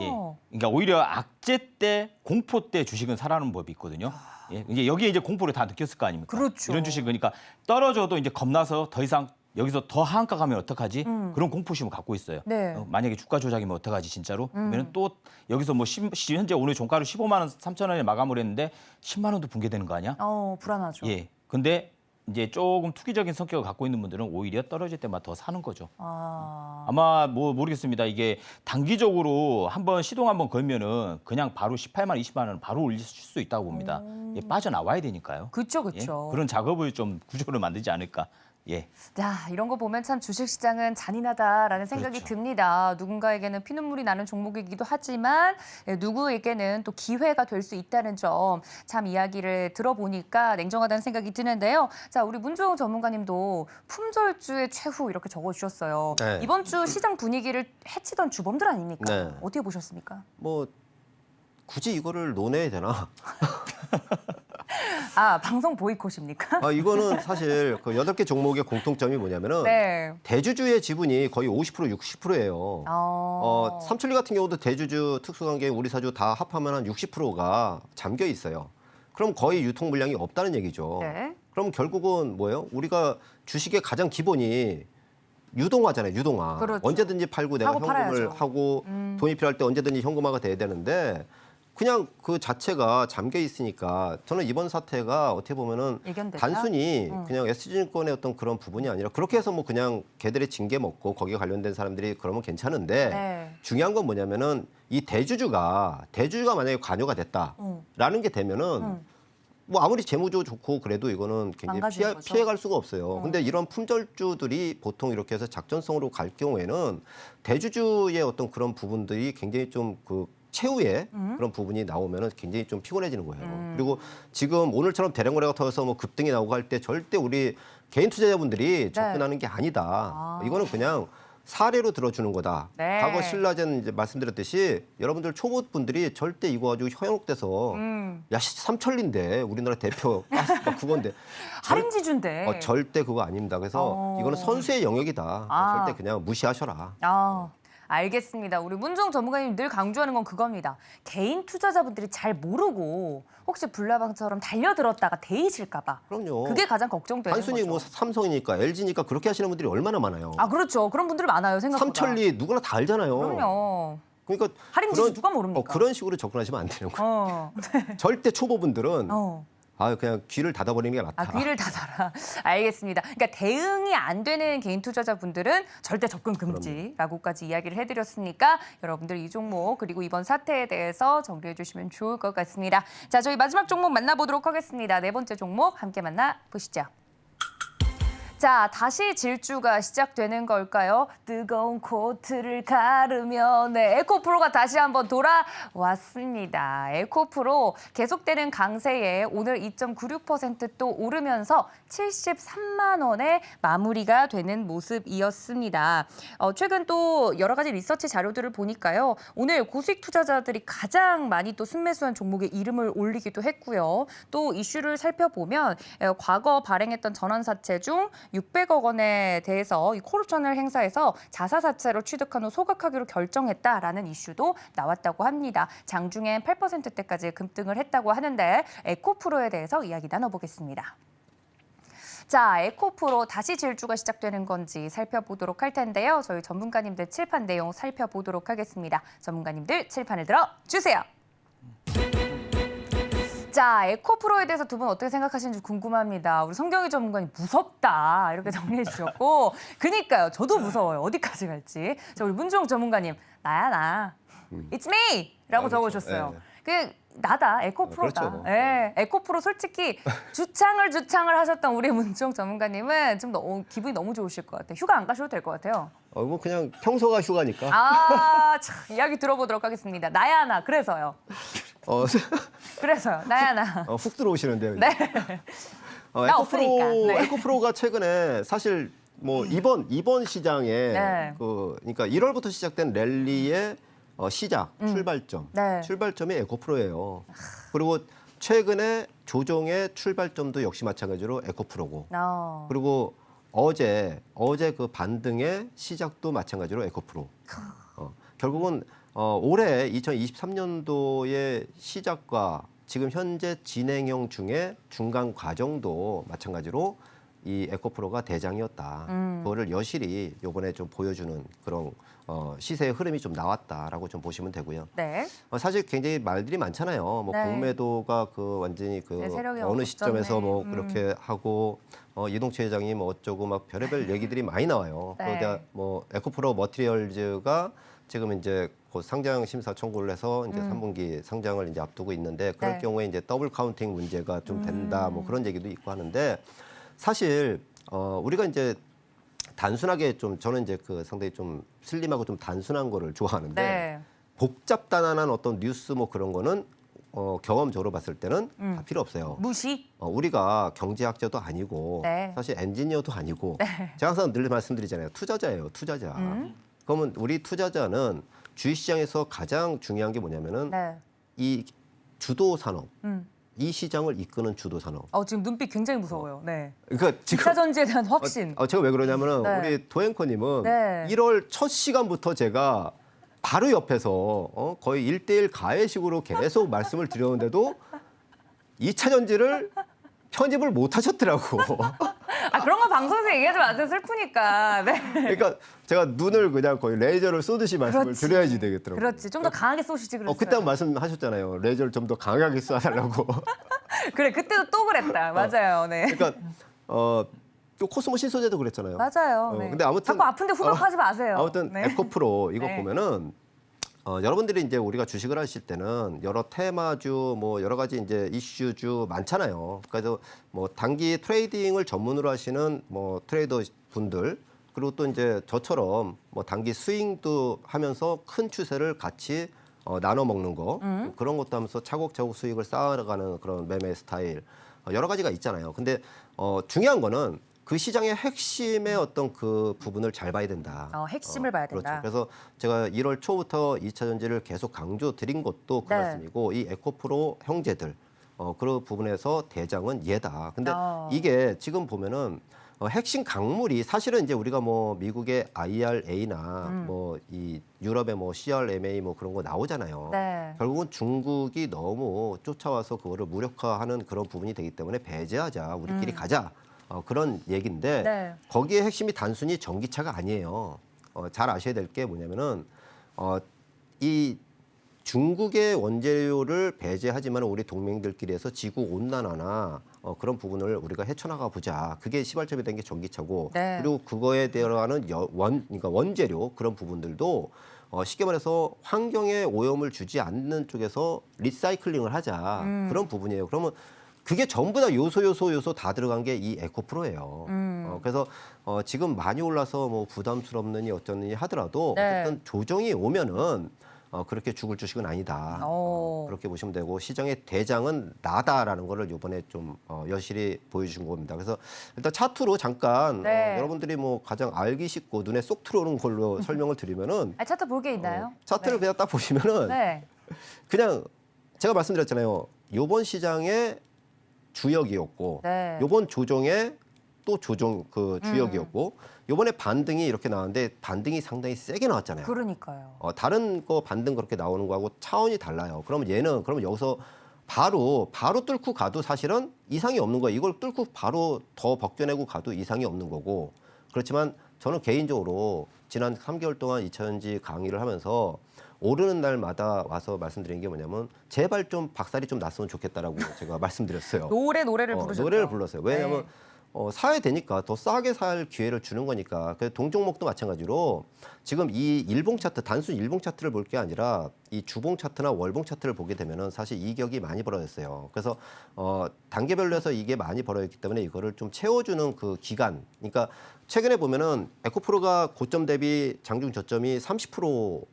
예. 그러니까 오히려 악재 때, 공포 때 주식은 살아나는 법이 있거든요. 예. 이제 여기에 이제 공포를 다 느꼈을 거 아닙니까? 그렇죠. 이런 주식 그러니까 떨어져도 이제 겁나서 더 이상 여기서 더 하한가 가면 어떡하지? 그런 공포심을 갖고 있어요. 네. 만약에 주가 조작이면 어떡하지 진짜로? 그러면 또 여기서 뭐 현재 오늘 종가를 15만 원 3천 원에 마감을 했는데 10만 원도 붕괴되는 거 아니야? 불안하죠. 예. 근데 이제 조금 투기적인 성격을 갖고 있는 분들은 오히려 떨어질 때마다 더 사는 거죠. 아마 뭐 모르겠습니다. 이게 단기적으로 한번 시동 한번 걸면은 그냥 바로 18만, 20만 원 바로 올릴 수 있다고 봅니다. 예, 빠져나와야 되니까요. 그렇죠, 예, 그렇죠. 그런 작업을 좀 구조를 만들지 않을까. 예. 자, 이런 거 보면 참 주식시장은 잔인하다라는 생각이 그렇죠. 듭니다. 누군가에게는 피눈물이 나는 종목이기도 하지만 누구에게는 또 기회가 될 수 있다는 점 참 이야기를 들어보니까 냉정하다는 생각이 드는데요. 자, 우리 문주영 전문가님도 품절주의 최후 이렇게 적어주셨어요. 네. 이번 주 시장 분위기를 해치던 주범들 아닙니까? 네. 어떻게 보셨습니까? 뭐 굳이 이거를 논해야 되나? 방송 보이콧입니까? 이거는 사실 그 8개 종목의 공통점이 뭐냐면은 네. 대주주의 지분이 거의 50% 60%예요. 삼천리 같은 경우도 대주주 특수관계 우리 사주 다 합하면 한 60%가 잠겨 있어요. 그럼 거의 유통 물량이 없다는 얘기죠. 네. 그럼 결국은 뭐예요? 우리가 주식의 가장 기본이 유동화잖아요. 유동화. 그렇죠. 언제든지 팔고 내가 사고 현금을 팔아야죠. 하고 돈이 필요할 때 언제든지 현금화가 돼야 되는데 그냥 그 자체가 잠겨 있으니까 저는 이번 사태가 어떻게 보면은 예견됐다? 단순히 그냥 SG증권의 어떤 그런 부분이 아니라 그렇게 해서 뭐 그냥 걔들의 징계 먹고 거기에 관련된 사람들이 그러면 괜찮은데 네. 중요한 건 뭐냐면은 이 대주주가 만약에 관여가 됐다라는 게 되면은 뭐 아무리 재무조 좋고 그래도 이거는 굉장히 망가지는 거죠. 피해갈 수가 없어요. 근데 이런 품절주들이 보통 이렇게 해서 작전성으로 갈 경우에는 대주주의 어떤 그런 부분들이 굉장히 좀 그 최후의 그런 부분이 나오면은 굉장히 좀 피곤해지는 거예요. 그리고 지금 오늘처럼 대량 거래가 터져서 뭐 급등이 나오고 할 때 절대 우리 개인 투자자분들이 접근하는 게 아니다. 이거는 그냥 사례로 들어주는 거다. 네. 과거 신라젠 이제 말씀드렸듯이 여러분들 초보분들이 절대 이거 가지고 현혹돼서 야 삼천리인데 우리나라 대표 막 그건데 할인지주인데. 절대 그거 아닙니다. 그래서 이거는 선수의 영역이다. 절대 그냥 무시하셔라. 알겠습니다. 우리 문종 전문가님 늘 강조하는 건 그겁니다. 개인 투자자분들이 잘 모르고 혹시 불나방처럼 달려들었다가 데이실까 봐. 그럼요. 그게 가장 걱정되는 단순히 거죠. 뭐 삼성이니까 LG니까 그렇게 하시는 분들이 얼마나 많아요. 그렇죠. 그런 분들이 많아요. 생각보다. 삼천리 누구나 다 알잖아요. 그럼요. 그러니까 할인지주 누가 모릅니까? 그런 식으로 접근하시면 안 되는 거예요. 절대 초보분들은 그냥 귀를 닫아버리는 게 낫다. 귀를 닫아라. 알겠습니다. 그러니까 대응이 안 되는 개인 투자자분들은 절대 접근 금지라고까지 이야기를 해드렸으니까 여러분들 이 종목 그리고 이번 사태에 대해서 정리해 주시면 좋을 것 같습니다. 자, 저희 마지막 종목 만나보도록 하겠습니다. 네 번째 종목 함께 만나보시죠. 자, 다시 질주가 시작되는 걸까요? 뜨거운 코트를 가르며 에코프로가 다시 한번 돌아왔습니다. 에코프로 계속되는 강세에 오늘 2.96% 또 오르면서 73만 원에 마무리가 되는 모습이었습니다. 최근 또 여러 가지 리서치 자료들을 보니까요. 오늘 고수익 투자자들이 가장 많이 또 순매수한 종목의 이름을 올리기도 했고요. 또 이슈를 살펴보면 과거 발행했던 전환사채 중 600억 원에 대해서 이 콜옵션을 행사해서 자사사채로 취득한 후 소각하기로 결정했다라는 이슈도 나왔다고 합니다. 장중엔 8%대까지 급등을 했다고 하는데 에코프로에 대해서 이야기 나눠보겠습니다. 자, 에코프로 다시 질주가 시작되는 건지 살펴보도록 할 텐데요. 저희 전문가님들 칠판 내용 살펴보도록 하겠습니다. 전문가님들 칠판을 들어주세요. 자, 에코프로에 대해서 두 분 어떻게 생각하시는지 궁금합니다. 우리 성경희 전문가님 무섭다 이렇게 정리해 주셨고 그니까요. 저도 무서워요. 어디까지 갈지. 자, 우리 문종 전문가님 나야 나. It's me! 라고 적어주셨어요. 그 나다, 에코프로다. 그렇죠. 예, 에코프로 솔직히 주창을 하셨던 우리 문종 전문가님은 좀 기분이 너무 좋으실 것 같아요. 휴가 안 가셔도 될 것 같아요. 뭐 그냥 평소가 휴가니까. 아, 참, 이야기 들어보도록 하겠습니다. 나야 나, 그래서요. 그래서요, 나야 나. 훅 들어오시는데요. 네. 나 없으니까. 네. 에코프로가 최근에 사실 뭐 이번 시장에 네. 그러니까 1월부터 시작된 랠리의 시작 출발점 네. 출발점이 에코프로예요. 그리고 최근에 조정의 출발점도 역시 마찬가지로 에코프로고 그리고 어제 그 반등의 시작도 마찬가지로 에코프로. 결국은 올해 2023년도의 시작과 지금 현재 진행형 중에 중간 과정도 마찬가지로 이 에코프로가 대장이었다. 그거를 여실히 이번에 좀 보여주는 그런 시세의 흐름이 좀 나왔다라고 좀 보시면 되고요. 네. 사실 굉장히 말들이 많잖아요. 뭐 네. 공매도가 그 완전히 그 네, 세력이 어느 시점에서 없었네. 뭐 그렇게 하고 이동채 회장이 뭐 어쩌고 막 별의별 얘기들이 많이 나와요. 네. 그러다 뭐 에코프로 머티리얼즈가 지금 이제 곧 상장 심사 청구를 해서 이제 3분기 상장을 이제 앞두고 있는데 그럴 네. 경우에 이제 더블 카운팅 문제가 좀 된다 뭐 그런 얘기도 있고 하는데 사실 우리가 이제 단순하게 좀 저는 이제 그 상당히 좀 슬림하고 좀 단순한 거를 좋아하는데 네. 복잡단단한 어떤 뉴스 뭐 그런 거는 경험적으로 봤을 때는 다 필요 없어요. 무시. 우리가 경제학자도 아니고 네. 사실 엔지니어도 아니고 제가 항상 늘 말씀드리잖아요. 투자자예요. 투자자. 그러면 우리 투자자는 주식시장에서 가장 중요한 게 뭐냐면은 네. 이 주도 산업, 이 시장을 이끄는 주도 산업. 지금 눈빛 굉장히 무서워요. 네. 그러니까 지금 2차 전지에 대한 확신. 제가 왜 그러냐면은 네. 우리 도앵커님은 네. 1월 첫 시간부터 제가 바로 옆에서 거의 1대1 가해식으로 계속 말씀을 드렸는데도 2차 전지를 편입을 못 하셨더라고. 그런 거 방송에서 얘기하지 마세요. 슬프니까. 네. 그러니까 제가 눈을 그냥 거의 레이저를 쏘듯이 말씀을 그렇지. 드려야지 되겠더라고요. 그렇지. 좀 더 강하게 쏘시지 그랬어요. 그때 말씀하셨잖아요. 레이저를 좀 더 강하게 쏴달라고. 그래, 그때도 또 그랬다. 맞아요. 네. 그러니까 또 코스모 신소재도 그랬잖아요. 맞아요. 네. 근데 아무튼 자꾸 아픈데 후벼파지 마세요. 아무튼 네. 에코프로 이거 네. 보면은 여러분들이 이제 우리가 주식을 하실 때는 여러 테마주 뭐 여러 가지 이제 이슈주 많잖아요. 그래서 뭐 단기 트레이딩을 전문으로 하시는 뭐 트레이더 분들 그리고 또 이제 저처럼 뭐 단기 스윙도 하면서 큰 추세를 같이 나눠 먹는 거 그런 것도 하면서 차곡차곡 수익을 쌓아가는 그런 매매 스타일 여러 가지가 있잖아요. 근데 중요한 거는 그 시장의 핵심의 어떤 그 부분을 잘 봐야 된다. 핵심을 봐야 된다. 그렇죠. 그래서 제가 1월 초부터 2차 전지를 계속 강조드린 것도 그 네. 말씀이고 이 에코프로 형제들 그런 부분에서 대장은 얘다. 근데 어. 이게 지금 보면은 핵심 강물이 사실은 이제 우리가 뭐 미국의 IRA나 뭐 이 유럽의 뭐 CRMA 뭐 그런 거 나오잖아요. 네. 결국은 중국이 너무 쫓아와서 그거를 무력화하는 그런 부분이 되기 때문에 배제하자, 우리끼리 가자. 그런 얘기인데 네. 거기에 핵심이 단순히 전기차가 아니에요. 잘 아셔야 될 게 뭐냐면은 이 중국의 원재료를 배제하지만 우리 동맹들끼리해서 지구 온난화나 그런 부분을 우리가 헤쳐나가 보자. 그게 시발점이 된 게 전기차고 네. 그리고 그거에 대한 그러니까 원재료 그런 부분들도 쉽게 말해서 환경에 오염을 주지 않는 쪽에서 리사이클링을 하자. 그런 부분이에요. 그러면 그게 전부 다 요소 다 들어간 게 이 에코프로예요. 그래서 지금 많이 올라서 뭐 부담스럽느니 어쩌느니 하더라도 네. 어쨌든 조정이 오면은 그렇게 죽을 주식은 아니다. 그렇게 보시면 되고 시장의 대장은 나다라는 거를 이번에 좀 여실히 보여준 겁니다. 그래서 일단 차트로 잠깐 네. 여러분들이 뭐 가장 알기 쉽고 눈에 쏙 들어오는 걸로 설명을 드리면은 차트 볼 게 있나요? 차트를 네. 그냥 딱 보시면은 네. 그냥 제가 말씀드렸잖아요. 이번 시장의 주역이었고 네. 요번 조정의 또 조정 그 주역이었고 요번에 반등이 이렇게 나왔는데 반등이 상당히 세게 나왔잖아요. 그러니까요. 다른 거 반등 그렇게 나오는 거하고 차원이 달라요. 그러면 얘는 그러면 여기서 바로 뚫고 가도 사실은 이상이 없는 거예요. 이걸 뚫고 바로 더 벗겨내고 가도 이상이 없는 거고. 그렇지만 저는 개인적으로 지난 3개월 동안 2차전지 강의를 하면서 오르는 날마다 와서 말씀드린 게 뭐냐면 제발 좀 박살이 좀 났으면 좋겠다라고 제가 말씀드렸어요. 노래를 부르셨죠. 노래를 불렀어요. 왜냐하면 네. 사야 되니까 더 싸게 살 기회를 주는 거니까. 그래서 동종목도 마찬가지로 지금 이 일봉 차트, 단순 일봉 차트를 볼 게 아니라 이 주봉 차트나 월봉 차트를 보게 되면은 사실 이격이 많이 벌어졌어요. 그래서 단계별로 해서 이게 많이 벌어졌기 때문에 이거를 좀 채워주는 그 기간. 그러니까 최근에 보면은 에코프로가 고점 대비 장중 저점이 30%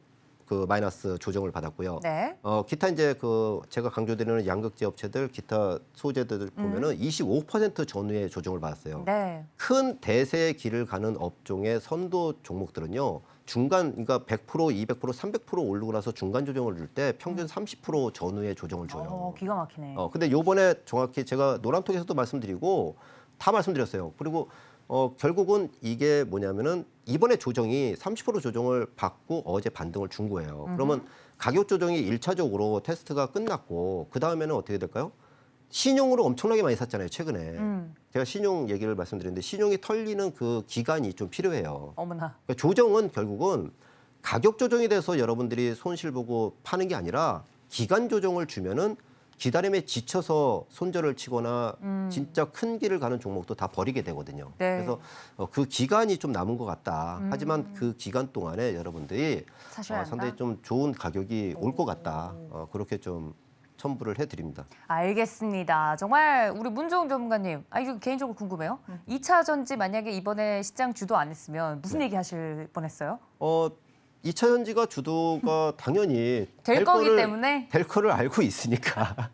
그 마이너스 조정을 받았고요. 네. 기타 이제 그 제가 강조드리는 양극재 업체들, 기타 소재들 보면은 25% 전후의 조정을 받았어요. 네. 큰 대세의 길을 가는 업종의 선도 종목들은요. 중간 그러니까 100%, 200%, 300% 오르고 나서 중간 조정을 줄 때 평균 30% 전후의 조정을 줘요. 기가 막히네. 근데 요번에 정확히 제가 노란톡에서도 말씀드리고 다 말씀드렸어요. 그리고 결국은 이게 뭐냐면은 이번에 조정이 30% 조정을 받고 어제 반등을 준 거예요. 그러면 가격 조정이 1차적으로 테스트가 끝났고 그 다음에는 어떻게 될까요? 신용으로 엄청나게 많이 샀잖아요, 최근에. 제가 신용 얘기를 말씀드렸는데 신용이 털리는 그 기간이 좀 필요해요. 어머나. 그러니까 조정은 결국은 가격 조정이 돼서 여러분들이 손실 보고 파는 게 아니라 기간 조정을 주면은 기다림에 지쳐서 손절을 치거나 진짜 큰 길을 가는 종목도 다 버리게 되거든요. 네. 그래서 그 기간이 좀 남은 것 같다. 하지만 그 기간 동안에 여러분들이 사셔야 한다? 상당히 좀 좋은 가격이 올 것 같다. 그렇게 좀 첨부를 해드립니다. 알겠습니다. 정말 우리 문종훈 전문가님, 이거 개인적으로 궁금해요. 2차 전지 만약에 이번에 시장 주도 안 했으면 무슨 얘기 하실 뻔했어요? 2차 전지가 주도가 당연히 될 거기 때문에? 될 거를 알고 있으니까.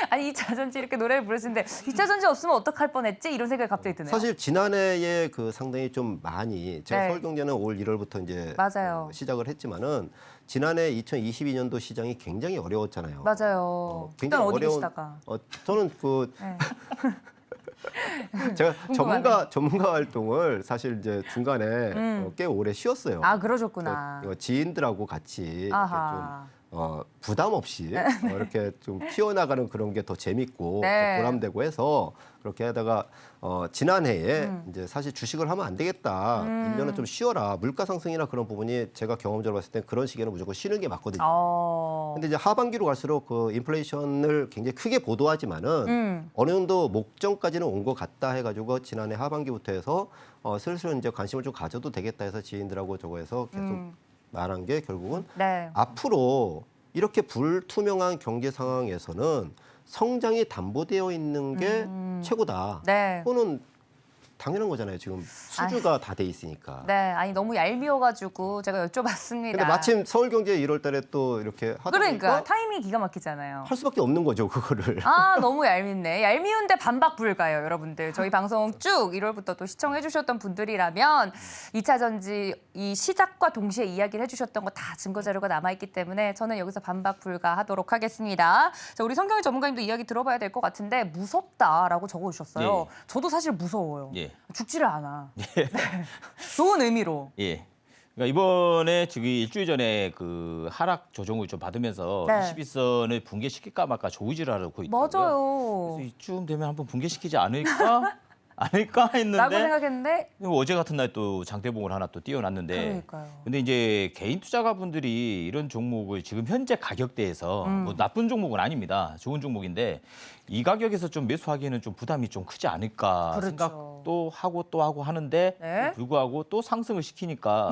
아니 2차 전지 이렇게 노래를 부르시는데 2차 전지 없으면 어떡할 뻔했지? 이런 생각이 갑자기 드네요. 사실 지난해에 그 상당히 좀 많이 제가 네. 서울경제는 올 1월부터 이제 맞아요. 시작을 했지만은 지난해 2022년도 시장이 굉장히 어려웠잖아요. 맞아요. 굉장히 어디 어려운. 계시다가. 저는 그 네. 제가 궁금하네. 전문가 활동을 사실 이제 중간에 꽤 오래 쉬었어요. 그러셨구나. 지인들하고 같이 이렇게 좀 아하. 부담 없이 이렇게 좀 키워나가는 그런 게 더 재밌고 네. 더 보람되고 해서 그렇게 하다가 지난해에 이제 사실 주식을 하면 안 되겠다. 1년은 좀 쉬어라. 물가 상승이나 그런 부분이 제가 경험적으로 봤을 때 그런 시기에는 무조건 쉬는 게 맞거든요. 근데 이제 하반기로 갈수록 그 인플레이션을 굉장히 크게 보도하지만은 어느 정도 목전까지는 온 것 같다 해가지고 지난해 하반기부터 해서 슬슬 이제 관심을 좀 가져도 되겠다 해서 지인들하고 저거 해서 계속 말한 게 결국은 네. 앞으로 이렇게 불투명한 경제 상황에서는 성장이 담보되어 있는 게 최고다. 네. 그거는 당연한 거잖아요. 지금 수주가 다 돼 있으니까. 네, 아니 너무 얄미워가지고 제가 여쭤봤습니다. 근데 마침 서울경제 1월 달에 또 이렇게 하다 그러니까 보니까 타이밍이 기가 막히잖아요. 할 수밖에 없는 거죠, 그거를. 너무 얄밉네. 얄미운데 반박 불가요, 여러분들. 저희 방송 쭉 1월부터 또 시청해 주셨던 분들이라면 2차 전지 이 시작과 동시에 이야기를 해주셨던 거 다 증거 자료가 남아있기 때문에 저는 여기서 반박 불가하도록 하겠습니다. 자, 우리 성경희 전문가님도 이야기 들어봐야 될 것 같은데 무섭다라고 적어주셨어요. 예. 저도 사실 무서워요. 예. 죽지를 않아. 네. 좋은 의미로. 예. 그러니까 이번에 지금 일주일 전에 그 하락 조정을 좀 받으면서 네. 21선을 붕괴시킬까 말까 조우질을 하고 있더라고요. 맞아요. 그래서 이쯤 되면 한번 붕괴시키지 않을까? 않을까 라고 했는데 생각했는데 어제 같은 날 또 장대봉을 하나 또 띄워놨는데 그러니까요. 근데 이제 개인 투자가분들이 이런 종목을 지금 현재 가격대에서 뭐 나쁜 종목은 아닙니다. 좋은 종목인데 이 가격에서 좀 매수하기에는 좀 부담이 좀 크지 않을까 그렇죠. 생각도 하고 또 하고 하는데 네. 불구하고 또 상승을 시키니까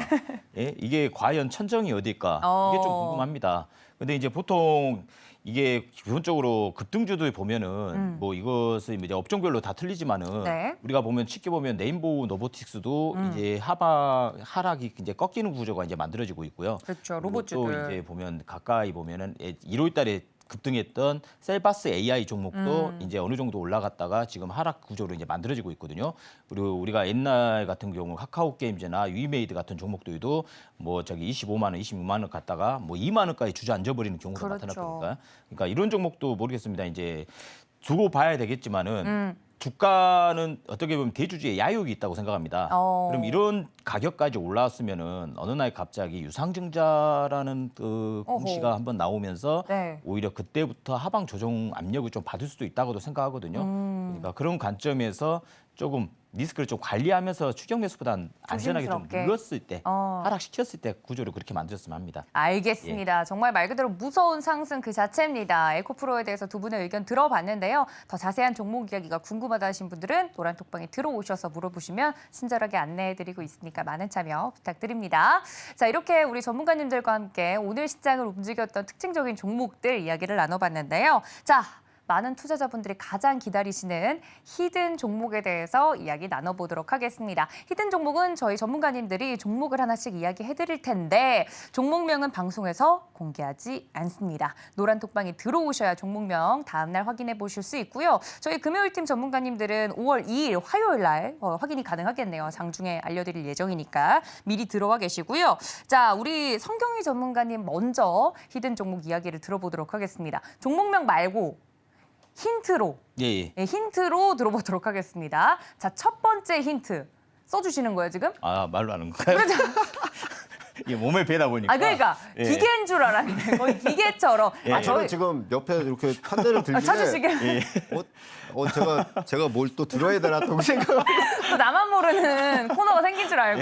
예? 이게 과연 천정이 어딜까 이게 좀 궁금합니다. 근데 이제 보통 이게 기본적으로 급등주들 보면은 뭐 이것을 이제 업종별로 다 틀리지만은 네. 우리가 보면 쉽게 보면 네임보우 노보틱스도 이제 하락이 이제 꺾이는 구조가 이제 만들어지고 있고요. 그렇죠. 그리고 로봇주들. 또 이제 보면 가까이 보면은 1월달에 급등했던 셀바스 AI 종목도 이제 어느 정도 올라갔다가 지금 하락 구조로 이제 만들어지고 있거든요. 그리고 우리가 옛날 같은 경우 카카오 게임즈나 위메이드 같은 종목들도 뭐 저기 25만 원, 26만 원 갔다가 뭐 2만 원까지 주저앉아 버리는 경우가 그렇죠. 나타났거든요. 그러니까 이런 종목도 모르겠습니다. 이제 두고 봐야 되겠지만은 주가는 어떻게 보면 대주주의 야욕이 있다고 생각합니다. 그럼 이런 가격까지 올라왔으면은 어느 날 갑자기 유상증자라는 그 공시가 한번 나오면서 네. 오히려 그때부터 하방 조정 압력을 좀 받을 수도 있다고도 생각하거든요. 그러니까 그런 관점에서 조금 리스크를 좀 관리하면서 추격 매수보다는 안전하게 좀 조심스럽게. 눌렀을 때, 하락시켰을 때 구조를 그렇게 만들었으면 합니다. 알겠습니다. 정말 말 그대로 무서운 상승 그 자체입니다. 에코프로에 대해서 두 분의 의견 들어봤는데요. 더 자세한 종목 이야기가 궁금하다 하신 분들은 노란톡방에 들어오셔서 물어보시면 친절하게 안내해드리고 있으니까 많은 참여 부탁드립니다. 자, 이렇게 우리 전문가님들과 함께 오늘 시장을 움직였던 특징적인 종목들 이야기를 나눠봤는데요. 자, 많은 투자자분들이 가장 기다리시는 히든 종목에 대해서 이야기 나눠보도록 하겠습니다. 히든 종목은 저희 전문가님들이 종목을 하나씩 이야기해드릴 텐데 종목명은 방송에서 공개하지 않습니다. 노란톡방에 들어오셔야 종목명 다음날 확인해 보실 수 있고요. 저희 금요일팀 전문가님들은 5월 2일 화요일 날 확인이 가능하겠네요. 장중에 알려드릴 예정이니까 미리 들어와 계시고요. 자, 우리 성경희 전문가님 먼저 히든 종목 이야기를 들어보도록 하겠습니다. 종목명 말고 힌트로, 예. 네, 힌트로 들어보도록 하겠습니다. 자, 첫 번째 힌트 써주시는 거예요, 지금? 아, 말로 하는 건가요? 그렇죠. 이게 몸에 배다 보니까. 아, 그러니까 예. 기계인 줄 알았는데 거의 기계처럼. 예. 아, 저는 저희 지금 옆에 이렇게 판대를 들길래 쳐주시길. 제가 뭘 또 들어야 되나 또 생각. 또 나만 모르는 코너가 생긴 줄 알고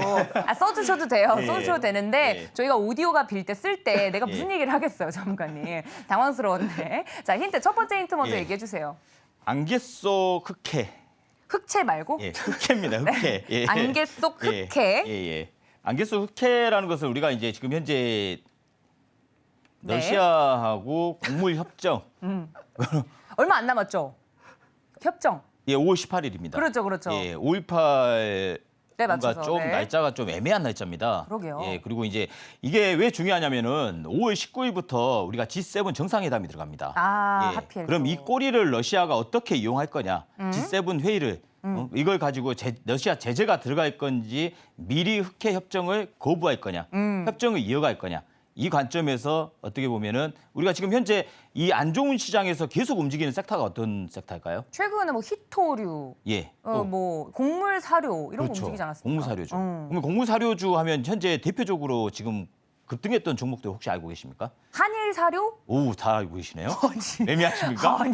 써주셔도 돼요. 예. 써주셔도 되는데 예. 저희가 오디오가 빌 때 쓸 때 내가 무슨 얘기를 하겠어요, 전문가님. 당황스러웠네. 자, 힌트 첫 번째 힌트 먼저 예. 얘기해 주세요. 안개 속 흑해. 흑채 말고 예, 흑해입니다. 흑해. 예. 안개 속 흑해. 예. 안개 속 흑해라는 것은 우리가 이제 지금 현재 네. 러시아하고 곡물 협정 얼마 안 남았죠? 협정. 예, 5월 18일입니다. 그렇죠. 예, 5.18 네, 뭔가 맞춰서. 좀 네. 날짜가 좀 애매한 날짜입니다. 그러게요. 예, 그리고 이제 이게 왜 중요하냐면은 5월 19일부터 우리가 G7 정상회담이 들어갑니다. 아, 예, 하필. 그럼 또. 이 꼬리를 러시아가 어떻게 이용할 거냐? G7 회의를 이걸 가지고 러시아 제재가 들어갈 건지 미리 흑해 협정을 거부할 거냐? 협정을 이어갈 거냐? 이 관점에서 어떻게 보면은 우리가 지금 현재 이 안 좋은 시장에서 계속 움직이는 섹터가 어떤 섹터일까요? 최근에 뭐 히토류, 예. 또 뭐 곡물 사료 이런 거 그렇죠. 움직이지 않았습니까? 곡물 사료주. 그러면 곡물 사료주 하면 현재 대표적으로 지금 급등했던 종목들 혹시 알고 계십니까? 한일 사료? 오, 다 알고 계시네요. 매매하십니까? 아니,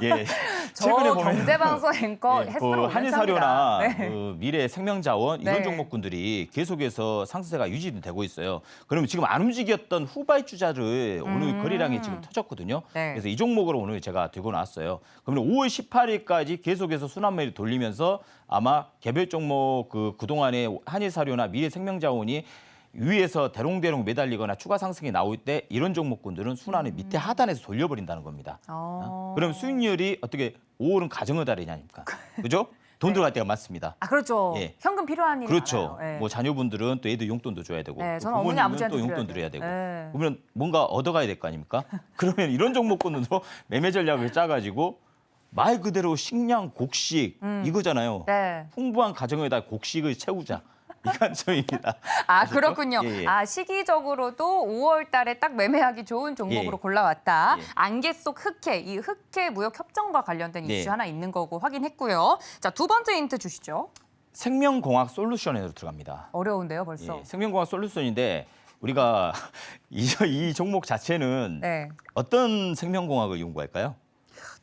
예. 저 최근에 보면 경제방송 앵커 예, 햇수로 한일사료나 네. 그 미래생명자원 이런 네. 종목군들이 계속해서 상승세가 유지되고 있어요. 그러면 지금 안 움직였던 후발주자를 오늘 거래량이 지금 터졌거든요. 네. 그래서 이 종목으로 오늘 제가 들고 나왔어요. 그러면 5월 18일까지 계속해서 순환매를 돌리면서 아마 개별 종목 그동안에 한일사료나 미래생명자원이 위에서 대롱대롱 매달리거나 추가 상승이 나올 때 이런 종목군들은 순환을 밑에 하단에서 돌려버린다는 겁니다. 그럼 수익률이 어떻게 5월은 가정의 달이 아닙니까? 그죠? 돈 들어갈 때가 많습니다. 아, 그렇죠. 예. 현금 필요한 일이 그렇죠. 많아요. 예. 뭐 자녀분들은 또 애들 용돈도 줘야 되고 네, 또 저는 어머니 부모님은 아버지한테 또 용돈 드려야 드려야 되고 돼요. 예. 그러면 뭔가 얻어가야 될 거 아닙니까? 그러면 이런 종목군으로 매매 전략을 짜가지고 말 그대로 식량 곡식 이거잖아요. 네. 풍부한 가정의 달 곡식을 채우자. 이 관점입니다. 아, 아셨죠? 그렇군요. 예, 예. 아, 시기적으로도 5월 달에 딱 매매하기 좋은 종목으로 예. 골라왔다. 예. 안개 속 흑해, 이 흑해 무역 협정과 관련된 예. 이슈 하나 있는 거고 확인했고요. 자, 두 번째 힌트 주시죠. 생명공학 솔루션으로 들어갑니다. 어려운데요, 벌써. 예, 생명공학 솔루션인데 우리가 이 종목 자체는 네. 어떤 생명공학을 연구할까요?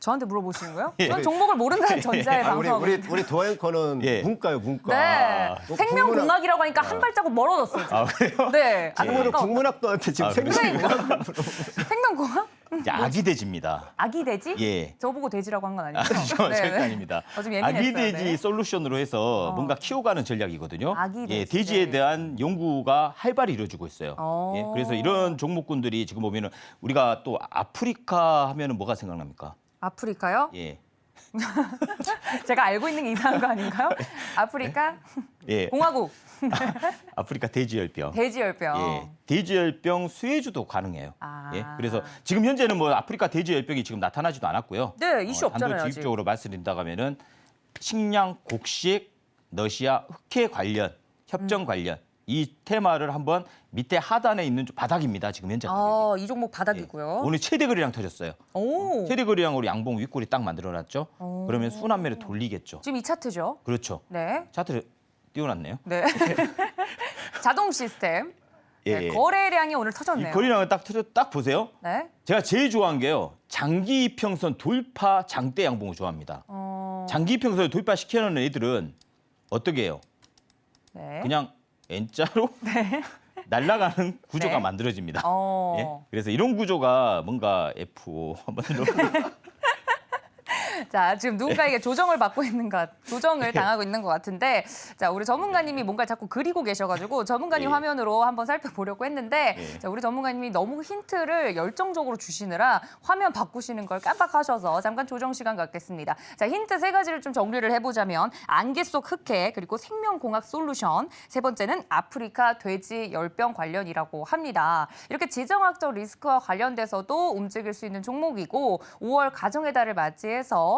저한테 물어보시는 거예요? 예. 저는 종목을 모른다는 전자에 아, 우리 방송하고 우리 있는데. 우리 도앵커는 예. 문과요, 문과. 네. 뭐 생명공학이라고 하니까 한 발자국 멀어졌어요. 지금. 아, 그래요? 네. 아, 국문학, 그러니까 국문학도한테 지금 아, 생명공학. 생명공학? 이제 아기 돼지입니다. 아기 돼지? 예. 저보고 돼지라고 한 건 아니죠? 절대 아닙니다. 좀 아기 예민했어요. 돼지 네. 솔루션으로 해서 뭔가 키워가는 전략이거든요. 아기 예, 돼지. 돼지에 네. 대한 연구가 활발히 이루어지고 있어요. 예, 그래서 이런 종목군들이 지금 보면은 우리가 또 아프리카 하면은 뭐가 생각납니까? 아프리카요? 예. 제가 알고 있는 게 이상한 거 아닌가요? 아프리카 예. 공화국 아프리카 돼지열병. 돼지열병. 예, 돼지열병 수혜주도 가능해요. 아. 예, 그래서 지금 현재는 뭐 아프리카 돼지열병이 지금 나타나지도 않았고요. 네, 이슈 없잖아요, 아직. 단도직입적으로 말씀드린다고 하면은 식량, 곡식, 러시아 흑해 관련, 협정 관련 이 테마를 한번 밑에 하단에 있는 바닥입니다. 지금 현재 가격이. 이 종목 바닥이고요. 오늘 최대 거래량 터졌어요. 오. 최대 거래량으로 양봉 윗골이 딱 만들어놨죠. 오. 그러면 순환매를 돌리겠죠. 지금 이 차트죠. 그렇죠. 네. 차트를 띄워놨네요. 네. 자동 시스템. 예, 네, 예. 거래량이 오늘 이 터졌네요. 거래량을 딱 보세요. 네. 제가 제일 좋아한 게요. 장기 이평선 돌파 장대 양봉을 좋아합니다. 장기 이평선을 돌파시켜놓는 애들은 어떻게 해요? 네. 그냥 N자로 날아가는 구조가 네. 만들어집니다. 어. 예? 그래서 이런 구조가 뭔가 F5 한번 자, 지금 누군가에게 조정을 받고 있는 조정을 당하고 있는 것 같은데, 자, 우리 전문가님이 뭔가를 자꾸 그리고 계셔가지고 전문가님 예. 화면으로 한번 살펴보려고 했는데, 예. 자, 우리 전문가님이 너무 힌트를 열정적으로 주시느라 화면 바꾸시는 걸 깜빡하셔서 잠깐 조정 시간 갖겠습니다. 자, 힌트 3가지를 좀 정리를 해보자면 안개 속 흑해, 그리고 생명공학 솔루션, 세 번째는 아프리카 돼지 열병 관련이라고 합니다. 이렇게 지정학적 리스크와 관련돼서도 움직일 수 있는 종목이고 5월 가정의 달을 맞이해서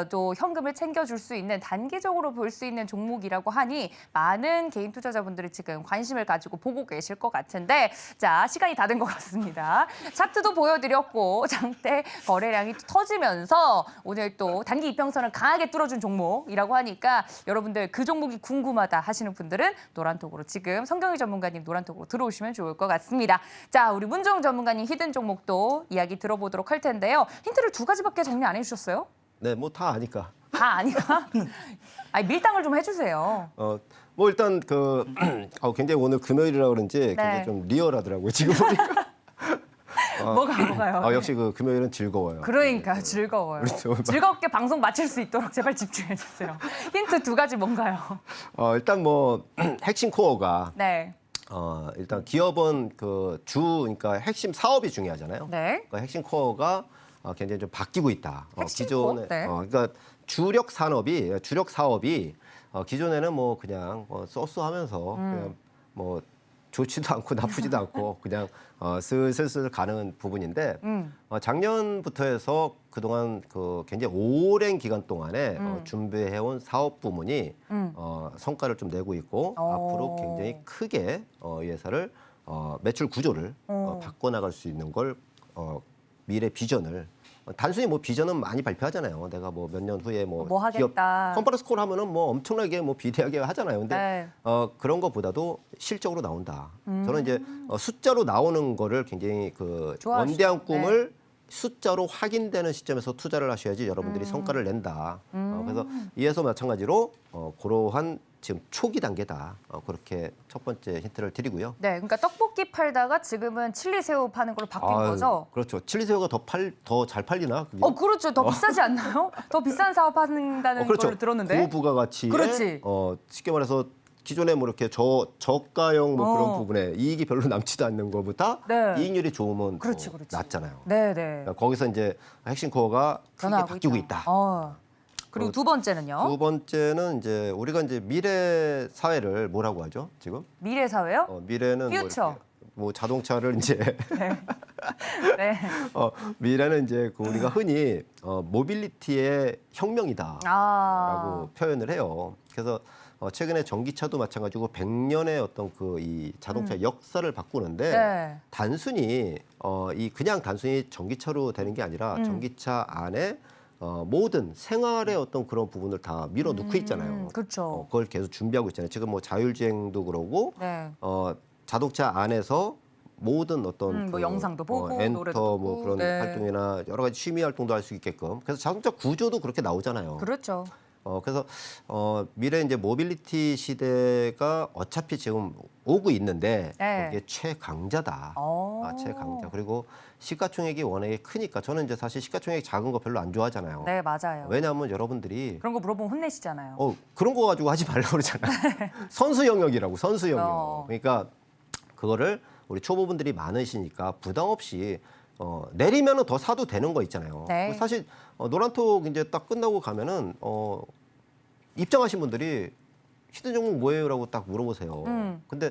또 현금을 챙겨줄 수 있는 단기적으로 볼 수 있는 종목이라고 하니 많은 개인 투자자분들이 지금 관심을 가지고 보고 계실 것 같은데 자 시간이 다 된 것 같습니다. 차트도 보여드렸고 장대 거래량이 터지면서 오늘 또 단기 이평선을 강하게 뚫어준 종목이라고 하니까 여러분들 그 종목이 궁금하다 하시는 분들은 노란톡으로 지금 성경희 전문가님 노란톡으로 들어오시면 좋을 것 같습니다. 자 우리 문종 전문가님 히든 종목도 이야기 들어보도록 할 텐데요. 힌트를 2가지밖에 정리 안 해주셨어요? 네, 뭐 다 아니까. 다 아니까? 아니 밀당을 좀 해주세요. 뭐 일단 굉장히 오늘 금요일이라 그런지 굉장히 네. 좀 리얼하더라고요. 지금 보니까. 뭐가요? 역시 그 금요일은 즐거워요. 그러니까 즐거워요. 그렇죠. 즐겁게 방송 마칠 수 있도록 제발 집중해 주세요. 힌트 2가지 뭔가요? 일단 뭐 핵심 코어가 네. 일단 기업은 그러니까 핵심 사업이 중요하잖아요. 네. 그러니까 핵심 코어가 굉장히 좀 바뀌고 있다. 핵심 기존에 코어? 네. 그러니까 주력 사업이 기존에는 뭐 그냥 쏘쏘하면서 그냥 뭐 좋지도 않고 나쁘지도 않고 그냥 슬슬 가는 부분인데 작년부터 해서 그동안 굉장히 오랜 기간 동안에 준비해온 사업 부문이 성과를 좀 내고 있고 앞으로 굉장히 크게 이 회사를 매출 구조를 바꿔나갈 수 있는 걸 미래 비전을 단순히 뭐 비전은 많이 발표하잖아요. 내가 뭐 몇 년 후에 뭐 기업 하겠다. 컨퍼런스 콜 하면은 뭐 엄청나게 뭐 비대하게 하잖아요. 근데 네. 그런 것보다도 실적으로 나온다. 저는 이제 숫자로 나오는 거를 굉장히 좋아하시죠. 원대한 꿈을 숫자로 확인되는 시점에서 투자를 하셔야지 여러분들이 성과를 낸다. 그래서 이에서 마찬가지로 그러한 지금 초기 단계다. 그렇게 첫 번째 힌트를 드리고요. 네, 그러니까 떡볶이 팔다가 지금은 칠리새우 파는 걸로 바뀐 거죠? 그렇죠. 칠리새우가 더 잘 팔리나? 그게? 그렇죠. 더 비싸지 않나요? 더 비싼 사업 한다는 그렇죠. 걸로 들었는데. 고부가가치에 그렇지. 쉽게 말해서 기존에 뭐 이렇게 저가형 뭐 그런 어. 부분에 이익이 별로 남지도 않는 것보다 네. 이익률이 좋으면 그렇지, 더 그렇지. 낫잖아요. 네, 네. 그러니까 거기서 이제 핵심 코어가 크게 변화하고 바뀌고 있다. 그리고 두 번째는요? 두 번째는 이제 우리가 이제 미래 사회를 뭐라고 하죠? 지금 미래 사회요? 미래는 퓨처. 뭐 자동차를 이제 네. 미래는 이제 우리가 흔히 모빌리티의 혁명이다라고 아. 표현을 해요. 그래서 최근에 전기차도 마찬가지고 100년의 어떤 이 자동차 역사를 바꾸는데 네. 단순히 그냥 단순히 전기차로 되는 게 아니라 전기차 안에 모든 생활의 어떤 그런 부분을 다 밀어 넣고 있잖아요. 그렇죠. 그걸 계속 준비하고 있잖아요. 지금 뭐 자율주행도 그러고 네. 자동차 안에서 모든 어떤 뭐 영상도 보고 엔터 노래도 뭐 듣고, 그런 네. 활동이나 여러 가지 취미 활동도 할 수 있게끔 그래서 자동차 구조도 그렇게 나오잖아요. 그렇죠. 그래서 미래 이제 모빌리티 시대가 어차피 지금 오고 있는데 네. 이게 최강자다. 어. 최강자. 그리고 시가총액이 워낙에 크니까 저는 이제 사실 시가총액이 작은 거 별로 안 좋아하잖아요. 네, 맞아요. 왜냐하면 여러분들이 그런 거 물어보면 혼내시잖아요. 그런 거 가지고 하지 말라고 그러잖아요. 선수 영역이라고 선수 영역. 네. 그러니까 그거를 우리 초보분들이 많으시니까 부담 없이 내리면은 더 사도 되는 거 있잖아요. 네. 사실 노란톡 이제 딱 끝나고 가면은 입장하신 분들이 히든 종목 뭐예요라고 딱 물어보세요. 근데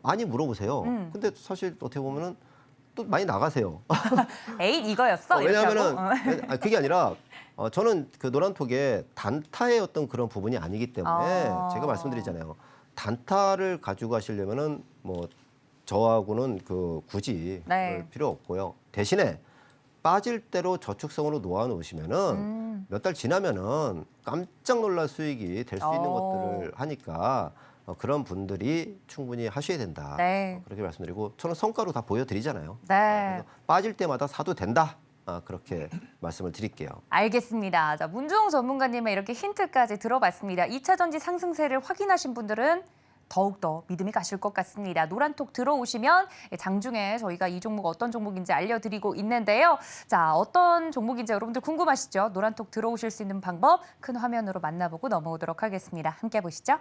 많이 물어보세요. 근데 사실 어떻게 보면은 또 많이 나가세요. 에잇 이거였어? 이렇게 왜냐하면은 하고? 그게 아니라 저는 그 노란톡에 단타의 어떤 그런 부분이 아니기 때문에 제가 말씀드리잖아요. 단타를 가지고 가시려면은 뭐 저하고는 굳이 네. 그럴 필요 없고요. 대신에 빠질 대로 저축성으로 놓아 놓으시면은 몇 달 지나면은 깜짝 놀랄 수익이 될 수 있는 것들을 하니까 그런 분들이 충분히 하셔야 된다. 네. 그렇게 말씀드리고 저는 성과로 다 보여드리잖아요. 네. 그래서 빠질 때마다 사도 된다. 그렇게 말씀을 드릴게요. 알겠습니다. 자, 문주홍 전문가님의 이렇게 힌트까지 들어봤습니다. 2차 전지 상승세를 확인하신 분들은 더욱더 믿음이 가실 것 같습니다. 노란톡 들어오시면 장중에 저희가 이 종목 어떤 종목인지 알려드리고 있는데요. 자, 어떤 종목인지 여러분들 궁금하시죠? 노란톡 들어오실 수 있는 방법 큰 화면으로 만나보고 넘어오도록 하겠습니다. 함께 보시죠.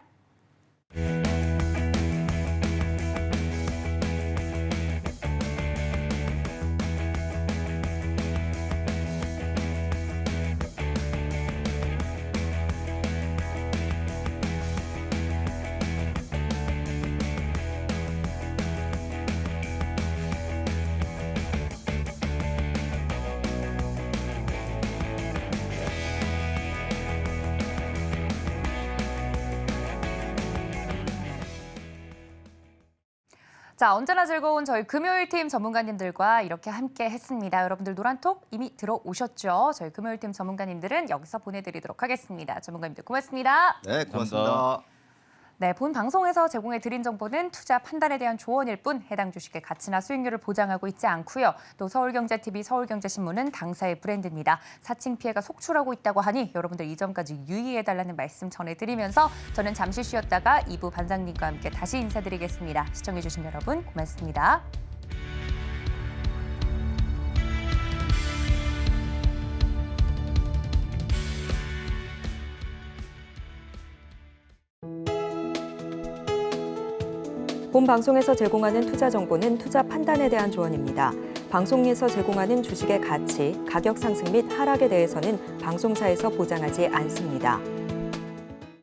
자, 언제나 즐거운 저희 금요일 팀 전문가님들과 이렇게 함께 했습니다. 여러분들 노란톡 이미 들어오셨죠? 저희 금요일 팀 전문가님들은 여기서 보내드리도록 하겠습니다. 전문가님들 고맙습니다. 네, 고맙습니다. 감사합니다. 네, 본 방송에서 제공해드린 정보는 투자 판단에 대한 조언일 뿐 해당 주식의 가치나 수익률을 보장하고 있지 않고요. 또 서울경제TV, 서울경제신문은 당사의 브랜드입니다. 사칭 피해가 속출하고 있다고 하니 여러분들 이 점까지 유의해달라는 말씀 전해드리면서 저는 잠시 쉬었다가 2부 반장님과 함께 다시 인사드리겠습니다. 시청해주신 여러분 고맙습니다. 본 방송에서 제공하는 투자 정보는 투자 판단에 대한 조언입니다. 방송에서 제공하는 주식의 가치, 가격 상승 및 하락에 대해서는 방송사에서 보장하지 않습니다.